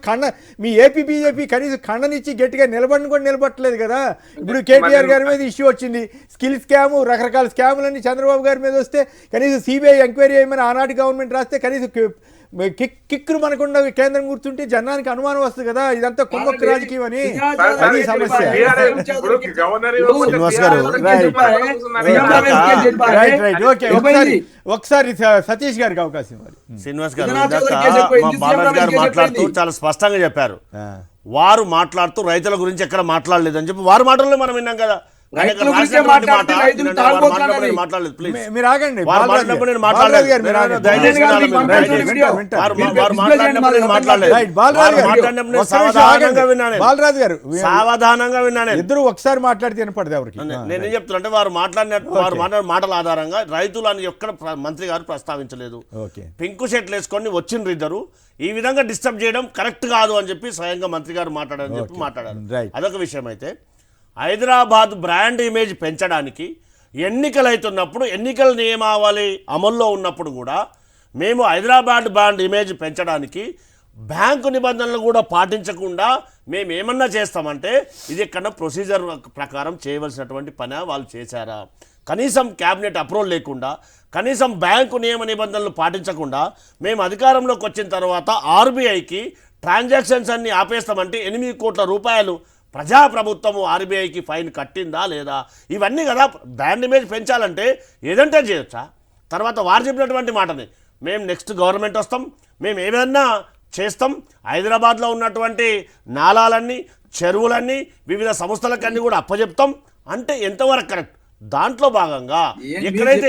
మీ ఏపీ బీజేపీ కనీసం ఖండనిచ్చి గట్టిగా నిలబడిని కూడా నిలబట్టలేదు కదా. ఇప్పుడు కేటీఆర్ గారి మీద ఇష్యూ వచ్చింది, స్కిల్ స్కాము, రకరకాల స్కాములన్నీ చంద్రబాబు గారి మీద వస్తే కనీసం సిబిఐ ఎంక్వైరీ చేయమని ఆనాటి గవర్నమెంట్ రాస్తే కనీసం కిక్కురు మనకుండా కేంద్రం కూర్చుంటే జనానికి అనుమానం వస్తుంది కదా, ఇదంతా కుంభక్ రాజకీయం అని. అది సమస్య. ఒకసారి సతీష్ గారికి అవకాశం. శ్రీనివాస్ గారు బాలాజీ గారు మాట్లాడుతూ చాలా స్పష్టంగా చెప్పారు, వారు మాట్లాడుతూ రైతుల గురించి ఎక్కడ మాట్లాడలేదు అని చెప్పి వారి మాటల్లో మనం విన్నాం కదా. మీరు ఆగండి, బాలరాజు గారు సావధానంగా విన్నాను. ఇద్దరు ఒకసారి మాట్లాడితే వినపడదు ఎవరికి. నేనేం చెప్తున్నా అంటే వారు మాట్లాడిన మాటల ఆధారంగా రైతులు అని ఎక్కడ మంత్రి గారు ప్రస్తావించలేదు. పింకు షర్ట్లు వేసుకొని వచ్చిండ్రు ఇద్దరు, ఈ విధంగా డిస్టర్బ్ చేయడం కరెక్ట్ కాదు అని చెప్పి స్వయంగా మంత్రి గారు మాట్లాడారని చెప్పి మాట్లాడారు. అదొక విషయం. అయితే హైదరాబాద్ బ్రాండ్ ఇమేజ్ పెంచడానికి ఎన్నికలు అవుతున్నప్పుడు, ఎన్నికల నియమావళి అమల్లో ఉన్నప్పుడు కూడా మేము హైదరాబాద్ బ్రాండ్ ఇమేజ్ పెంచడానికి బ్యాంకు నిబంధనలు కూడా పాటించకుండా మేము ఏమన్నా చేస్తామంటే ఇది ఎక్కడ ప్రొసీజర్ ప్రకారం చేయవలసినటువంటి పని వాళ్ళు చేశారా? కనీసం క్యాబినెట్ అప్రూవల్ లేకుండా, కనీసం బ్యాంకు నియమ నిబంధనలు పాటించకుండా మేము అధికారంలోకి వచ్చిన తర్వాత ఆర్బీఐకి ట్రాన్సాక్షన్స్ అన్ని ఆపేస్తామంటే 8 కోట్ల రూపాయలు ప్రజాప్రభుత్వము ఆర్బీఐకి ఫైన్ కట్టిందా లేదా? ఇవన్నీ కదా బ్రాండ్ ఇమేజ్ పెంచాలంటే ఏదంటే చేయొచ్చా? తర్వాత వారు చెప్పినటువంటి మాటని మేము నెక్స్ట్ గవర్నమెంట్ వస్తాం, మేము ఏదన్నా చేస్తాం, హైదరాబాద్లో ఉన్నటువంటి నాలాలన్నీ చెరువులన్నీ వివిధ సంస్థలకన్నీ కూడా అప్పచెప్తాం అంటే ఎంతవరకు కరెక్ట్? దాంట్లో భాగంగా ఎక్కడైతే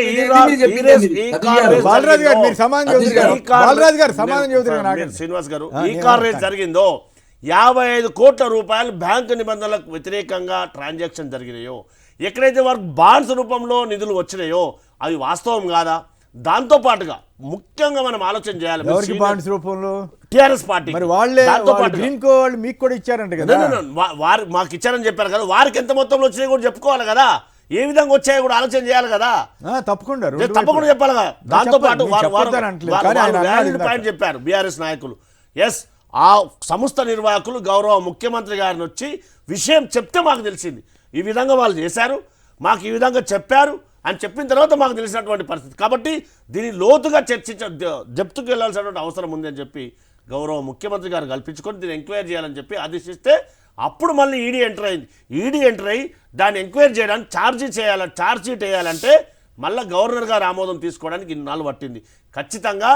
బాలరాజు గారు మీరు సమాధానం చెబుతున్నారు, బాలరాజు గారు సమాధానం చెబుతున్నారు, శ్రీనివాస్ గారు ఈ కార్ రేస్ జరిగిందో 55 కోట్ల రూపాయలు బ్యాంకు నిబంధనలకు వ్యతిరేకంగా ట్రాన్సాక్షన్ జరిగినాయో, ఎక్కడైతే వారికి బాండ్స్ రూపంలో నిధులు వచ్చినాయో అవి వాస్తవం కాదా? దాంతో పాటుగా ముఖ్యంగా మనం ఆలోచన చేయాలి. ఎవరికి బాండ్స్ రూపంలో? TRS party. మరి వాళ్ళే గ్రీన్ కో వాళ్ళు మీకు కూడా ఇచ్చారంట కదా? వారు మాకు ఇచ్చారని చెప్పారు కదా, వారికి ఎంత మొత్తంలో వచ్చినాయి కూడా చెప్పుకోవాలి కదా, ఏ విధంగా వచ్చాయో కూడా ఆలోచన చేయాలి కదా. తప్పకుండా చెప్పాలి కదా. దాంతో పాటు పాయింట్ చెప్పారు బీఆర్ఎస్ నాయకులు. ఎస్, ఆ సంస్థ నిర్వాహకులు గౌరవ ముఖ్యమంత్రి గారిని వచ్చి విషయం చెప్తే మాకు తెలిసింది, ఈ విధంగా వాళ్ళు చేశారు, మాకు ఈ విధంగా చెప్పారు అని చెప్పిన తర్వాత మాకు తెలిసినటువంటి పరిస్థితి. కాబట్టి దీన్ని లోతుగా జప్తుకు వెళ్ళాల్సినటువంటి అవసరం ఉంది అని చెప్పి గౌరవ ముఖ్యమంత్రి గారు కల్పించుకొని దీన్ని ఎంక్వైరీ చేయాలని చెప్పి ఆదేశిస్తే అప్పుడు మళ్ళీ ఈడీ ఎంటర్ అయింది. ఈడీ ఎంటర్ అయ్యి దాన్ని ఎంక్వైరీ చేయడానికి ఛార్జ్ షీట్ వేయాలంటే మళ్ళీ గవర్నర్ గారు ఆమోదం తీసుకోవడానికి ఇన్నాళ్ళు పట్టింది. ఖచ్చితంగా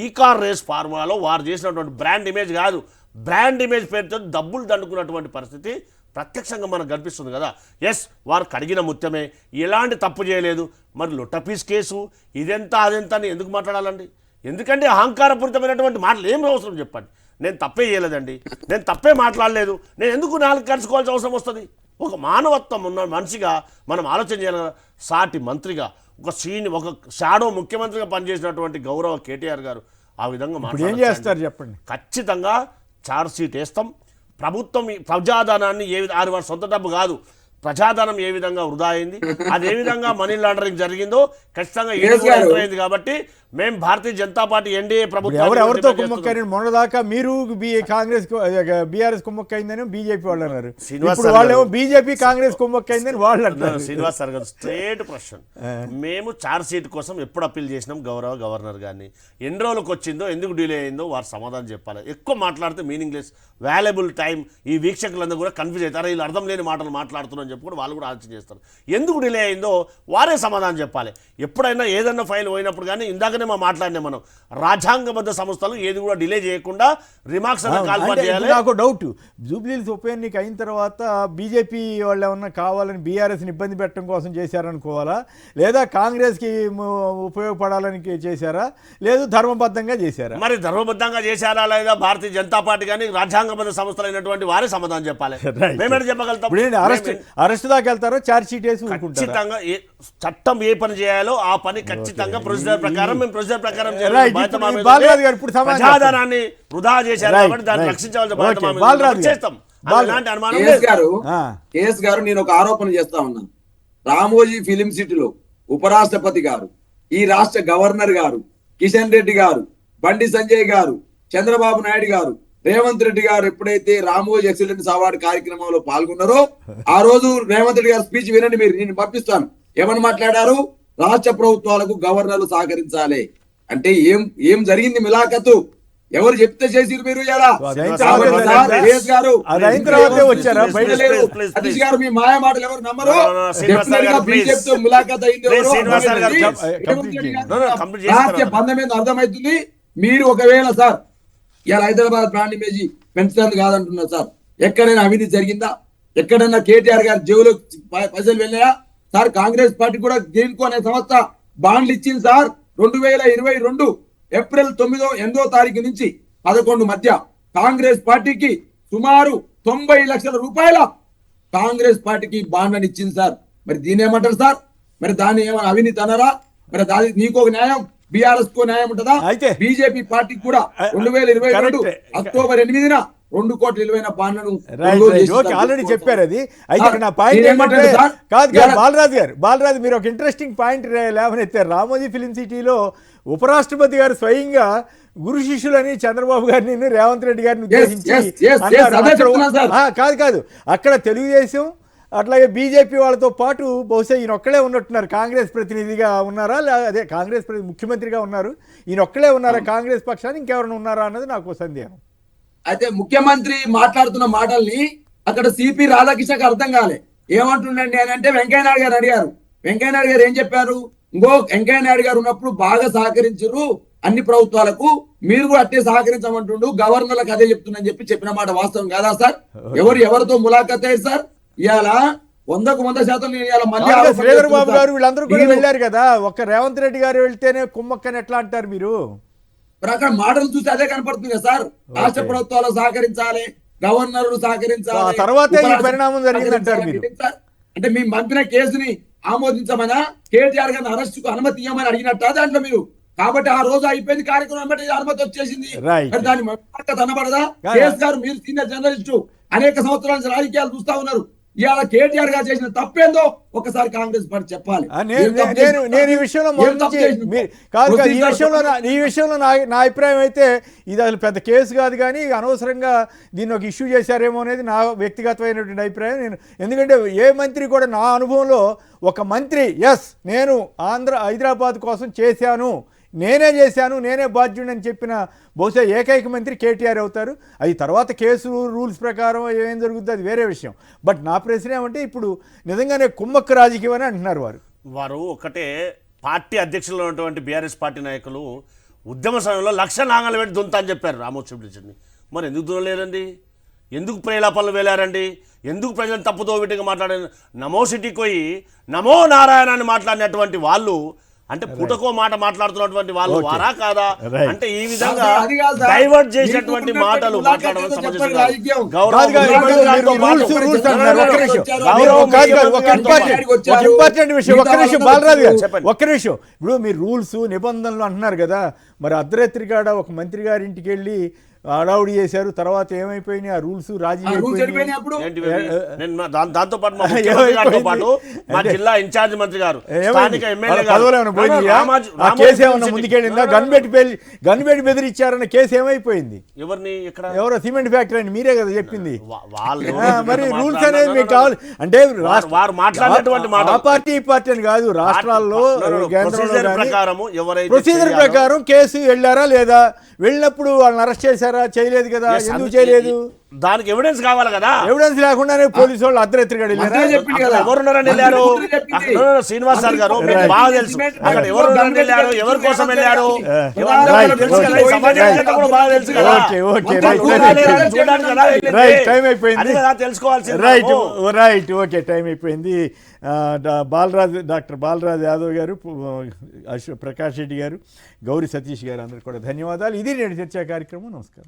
ఈ కార్ రేస్ ఫార్ములాలో వారు చేసినటువంటి బ్రాండ్ ఇమేజ్ కాదు, బ్రాండ్ ఇమేజ్ పేరుతో డబ్బులు దండుకున్నటువంటి పరిస్థితి ప్రత్యక్షంగా మనకు కనిపిస్తుంది కదా. ఎస్, వారు కడిగిన ముత్యమే, ఎలాంటి తప్పు చేయలేదు. మరి లొట్టపీస్ కేసు ఇదెంత అదెంత అని ఎందుకు మాట్లాడాలండి? ఎందుకంటే అహంకారపూరితమైనటువంటి మాటలు ఏం అవసరం చెప్పండి. నేను తప్పే చేయలేదండి, నేను తప్పే మాట్లాడలేదు, నేను ఎందుకు నాలుగు కలుసుకోవాల్సిన అవసరం వస్తుంది? ఒక మానవత్వం ఉన్న మనిషిగా మనం ఆలోచన చేయాలి కదా. సాటి మంత్రిగా ఒక షాడో ముఖ్యమంత్రిగా పనిచేసినటువంటి గౌరవ కేటీఆర్ గారు ఆ విధంగా ఏం చేస్తారు చెప్పండి? ఖచ్చితంగా ఛార్జ్ షీట్ వేస్తాం. ప్రభుత్వం ప్రజాధనాన్ని వారి సొంత డబ్బు కాదు, ప్రజాధనం ఏ విధంగా వృధా అయింది, అది ఏ విధంగా మనీ లాండరింగ్ జరిగిందో ఖచ్చితంగా అయింది. కాబట్టి మేము భారతీయ జనతా పార్టీ ఎన్డీఏ ప్రభుత్వం ఎవరితో కుమ్మక్కైన మొన్నదాకా మీరు కాంగ్రెస్ బీఆర్ఎస్ కుమ్మక్కైందని బీజేపీ వాళ్ళు అన్నారు, వాళ్ళేమో బీజేపీ కాంగ్రెస్ కుమ్మక్కైందని వాళ్ళు అంటారు. శ్రీనివాస్ సార్ గారు స్ట్రేట్ ప్రశ్న, మేము ఛార్జ్ షీట్ కోసం ఎప్పుడు అప్పీల్ చేసినాం గౌరవ గవర్నర్ గారిని, ఎన్ని రోజులకు వచ్చిందో, ఎందుకు డిలే అయిందో వారు సమాధానం చెప్పాలి. ఎక్కువ మాట్లాడితే మీనింగ్లెస్, వాల్యుబుల్ టైం ఈ వీక్షకులందరూ కూడా కన్ఫ్యూజ్ అవుతారు, వీళ్ళు అర్థం లేని మాటలు మాట్లాడుతున్నారని చెప్పి కూడా వాళ్ళు కూడా ఆలోచన చేస్తారు. ఎందుకు డిలే అయిందో వారే సమాధానం చెప్పాలి. ఎప్పుడైనా ఏదన్నా ఫైల్ పోయినప్పుడు కానీ ఇందాకనే మనం మాట్లాడినా, మనం రాజ్యాంగబద్ధ సంస్థలు ఏది కూడా డిలే చేయకుండా రిమార్క్స్ చేయాలి. నాకు డౌట్, జూబ్లీహిల్స్ ఉప ఎన్నిక అయిన తర్వాత బీజేపీ వాళ్ళు ఏమన్నా కావాలని బీఆర్ఎస్ని ఇబ్బంది పెట్టడం కోసం చేశారనుకోవాలా, లేదా కాంగ్రెస్కి ఉపయోగపడాలని చేశారా, లేదు ధర్మబద్ధంగా చేశారా? మరి ధర్మబద్ధంగా చేశారా లేదా భారతీయ జనతా పార్టీ కానీ రాజ్యాంగబద్ధ సంస్థలైనటువంటి వారే సమాధానం చెప్పాలి. మేమే చెప్పగలుగుతాం. అరెస్ట్ దాకా వెళ్తారో ఛార్జ్ షీట్ వేసి ఖచ్చితంగా చట్టం ఏ పని చేయాలో ఆ పని ఖచ్చితంగా ప్రొసీజర్ ప్రకారం మేము ప్రొసీజర్ ప్రకారం ప్రజాధనాన్ని వృధా చేశారు కాబట్టి దాన్ని రక్షించవలసిన చేస్తాం. కేఎస్ గారు నేను ఒక ఆరోపణ చేస్తా ఉన్నాను. రామోజీ ఫిలిం సిటీలో ఉపరాష్ట్రపతి గారు, ఈ రాష్ట్ర గవర్నర్ గారు, కిషన్ రెడ్డి గారు, బండి సంజయ్ గారు, చంద్రబాబు నాయుడు గారు, రేవంత్ రెడ్డి గారు ఎప్పుడైతే రామోజీ ఎక్సలెన్స్ అవార్డు కార్యక్రమంలో పాల్గొన్నారో ఆ రోజు రేవంత్ రెడ్డి గారు స్పీచ్ వినండి, మీరు నేను పంపిస్తాను. ఏమని మాట్లాడారు? రాష్ట్ర ప్రభుత్వాలకు గవర్నర్లు సహకరించాలి అంటే ఏం జరిగింది మిలాఖతు? ఎవరు చెప్తే చేసిరు మీరు? సతీష్ గారు మీ మాయ మాటలు ఎవరు నమ్మరు. మిలాఖత్ అయింది రహస్య బంధం ఏందో అర్థమవుతుంది. మీరు ఒకవేళ సార్ ఇలా హైదరాబాద్ బ్రాండ్ ఇమేజ్ పెంచడానికి కాదంటున్నారు సార్, ఎక్కడైనా అవినీతి జరిగిందా? ఎక్కడైనా కేటీఆర్ గారి జేబులో పైసలు వెళ్ళాయా సార్? కాంగ్రెస్ పార్టీ కూడా దేనికో అనే సంస్థ బాండ్లు ఇచ్చింది సార్. 2022 ఏప్రిల్ 8వ తారీఖు నుంచి 11 మధ్య కాంగ్రెస్ పార్టీకి సుమారు 90 లక్షల రూపాయల కాంగ్రెస్ పార్టీకి బాండ్లను ఇచ్చింది సార్. మరి దీని ఏమంటారు సార్? మరి దాన్ని ఏమైనా అవినీతి అన్నారా? మరి దాని నీకు ఒక న్యాయం, బీఆర్ఎస్ కో న్యాయం ఉంటుందా? బీజేపీ పార్టీకి కూడా 2022 అక్టోబర్ 8న 2 కోట్ల విలువైన బాండ్లను ఆల్రెడీ చెప్పారు. అది అయితే నా పాయింట్ ఏమంటే కాదు బాలరాజు మీరు ఒక ఇంట్రెస్టింగ్ పాయింట్ లేవనెత్తారు. రామోజీ ఫిలిం సిటీలో ఉపరాష్ట్రపతి గారు స్వయంగా గురు శిష్యులని చంద్రబాబు గారిని రేవంత్ రెడ్డి గారిని ఉద్దేశించి కాదు అక్కడ తెలుగుదేశం అట్లాగే బీజేపీ వాళ్ళతో పాటు బహుశా ఈయన ఒక్కడే ఉన్నట్టున్నారు. కాంగ్రెస్ ప్రతినిధిగా ఉన్నారా, అదే కాంగ్రెస్ ముఖ్యమంత్రిగా ఉన్నారు, ఈయన ఒక్కడే ఉన్నారా కాంగ్రెస్ పక్షాన్ని, ఇంకెవరైనా ఉన్నారా అన్నది నాకు సందేహం. అయితే ముఖ్యమంత్రి మాట్లాడుతున్న మాటల్ని అక్కడ సిపి రాధాకృష్ణకి అర్థం కాలే. ఏమంటుండండి అని అంటే వెంకయ్యనాయుడు గారు అడిగారు. వెంకయ్యనాయుడు గారు ఏం చెప్పారు? ఇంకో వెంకయ్యనాయుడు గారు ఉన్నప్పుడు బాగా సహకరించారు అన్ని ప్రభుత్వాలకు, మీరు కూడా అట్టే సహకరించమంటుండు, గవర్నర్లకు అదే చెప్తుందని చెప్పిన మాట వాస్తవం కాదా సార్? ఎవరితో ములాఖత్ అయ్యారు సార్? ఇవాళ 100% నేను ఇవాళ మళ్ళీ శ్రీధర్ బాబు గారు వీళ్ళందరూ కూడా వెళ్ళారు కదా, ఒక్క రేవంత్ రెడ్డి గారు వెళ్తేనే కుమ్మక్కని ఎట్లా అంటారు మీరు? మరి అక్కడ మాటలు చూస్తే అదే కనపడుతుంది కదా సార్. రాష్ట్ర ప్రభుత్వాలు సహకరించాలి, గవర్నర్లు సహకరించాలి, ఆ తర్వాతే ఈ పరిణామం జరిగిందంటారు మీరు. అంటే మీ మంత్రి కేసుని ఆమోదించమనా, కేటీఆర్ గారిని అరెస్ట్ కు అనుమతి ఇవ్వమని అడిగినట్ట దాంట్లో మీరు? కాబట్టి ఆ రోజు అయిపోయింది కార్యక్రమం, బట్టి అనుమతి వచ్చేసింది. మరి దాని కనబడదా? కేఎస్ గారు మీరు సీనియర్ జర్నలిస్టు, అనేక సంవత్సరాల నుంచి రాజకీయాలు చూస్తా ఉన్నారు. ఇవాళ కేటీఆర్ గారు చేసిన తప్పేందో ఒకసారి కాంగ్రెస్ పార్టీ చెప్పాలి. నేను ఈ విషయంలో ఈ విషయంలో నా అభిప్రాయం అయితే ఇది అసలు పెద్ద కేసు కాదు, కానీ అనవసరంగా దీన్ని ఒక ఇష్యూ చేశారేమో అనేది నా వ్యక్తిగతమైనటువంటి అభిప్రాయం. ఎందుకంటే ఏ మంత్రి కూడా నా అనుభవంలో ఒక మంత్రి నేను హైదరాబాద్ కోసం చేశాను, నేనే బాధ్యుడని చెప్పిన బహుశా ఏకైక మంత్రి కేటీఆర్ అవుతారు. అది తర్వాత కేసు రూల్స్ ప్రకారం ఏం జరుగుతుంది అది వేరే విషయం. బట్ నా ప్రశ్న ఏమంటే ఇప్పుడు నిజంగానే కుమ్మక్కు రాజకీయం అని అంటున్నారు వారు ఒకటే పార్టీ అధ్యక్షులు ఉన్నటువంటి బీఆర్ఎస్ పార్టీ నాయకులు ఉద్యమ సమయంలో 1,00,000 నాంగలు పెట్టి దుంతా అని చెప్పారు రామోత్సవం. మరి ఎందుకు దున్నలేదండి? ఎందుకు ప్రేలాపనలు వేలారండి? ఎందుకు ప్రజలను తప్పుతో విటిగా మాట్లాడారు? నమో సిటీకి పోయి నమో నారాయణ అని మాట్లాడినటువంటి వాళ్ళు అంటే పుటకో మాట మాట్లాడుతున్నటువంటి వాళ్ళు వారా కాదా? అంటే ఈ విధంగా డైవర్ట్ చేసినటువంటి మాటలు మాట్లాడడం సమంజసం ఒక్క నిమిషం. ఇప్పుడు మీరు రూల్స్ నిబంధనలు అంటున్నారు కదా, మరి అర్ధరాత్రి కాడ ఒక మంత్రి గారి ఇంటికి వెళ్ళి అడావుడి చేశారు, తర్వాత ఏమైపోయినాయి ఆ రూల్స్? దాంతో పాటు మా జిల్లా ఇన్ఛార్జ్ మంత్రి గారు, స్థానిక ఎమ్మెల్యే ముందుకెళ్ళిందా? గన్బెట్టి బెదిరించారన్న కేసు ఏమైపోయింది? ఎవరో సిమెంట్ ఫ్యాక్టరీ అని మీరే కదా చెప్పింది. మరి రూల్స్ అనేది మీకు కావాలి అంటే ఆ పార్టీ ఈ పార్టీ అని కాదు, రాష్ట్రాల్లో ప్రొసీజర్ ప్రకారం కేసు వెళ్ళారా లేదా? వెళ్ళినప్పుడు వాళ్ళని అరెస్ట్ చేశారా? చేయలేదు కదా. ఎందుకు చేయలేదు? దానికి ఎవిడెన్స్ కావాలి కదా. ఎవిడెన్స్ లేకుండానే పోలీసు వాళ్ళు అర్ధరాత్రి ఎవరున్నారని వెళ్ళారు? శ్రీనివాస్ సార్ గారు బాగా తెలుసు అక్కడ ఎవరు వెళ్ళారు, ఎవరి కోసం వెళ్ళారు, టైం అయిపోయింది. డాక్టర్ బాలరాజ్ యాదవ్ గారు, ప్రకాష్ రెడ్డి గారు, గౌరీ సతీష్ గారు అందరికీ కూడా ధన్యవాదాలు. ఇది నేడు చర్చా కార్యక్రమం. నమస్కారం.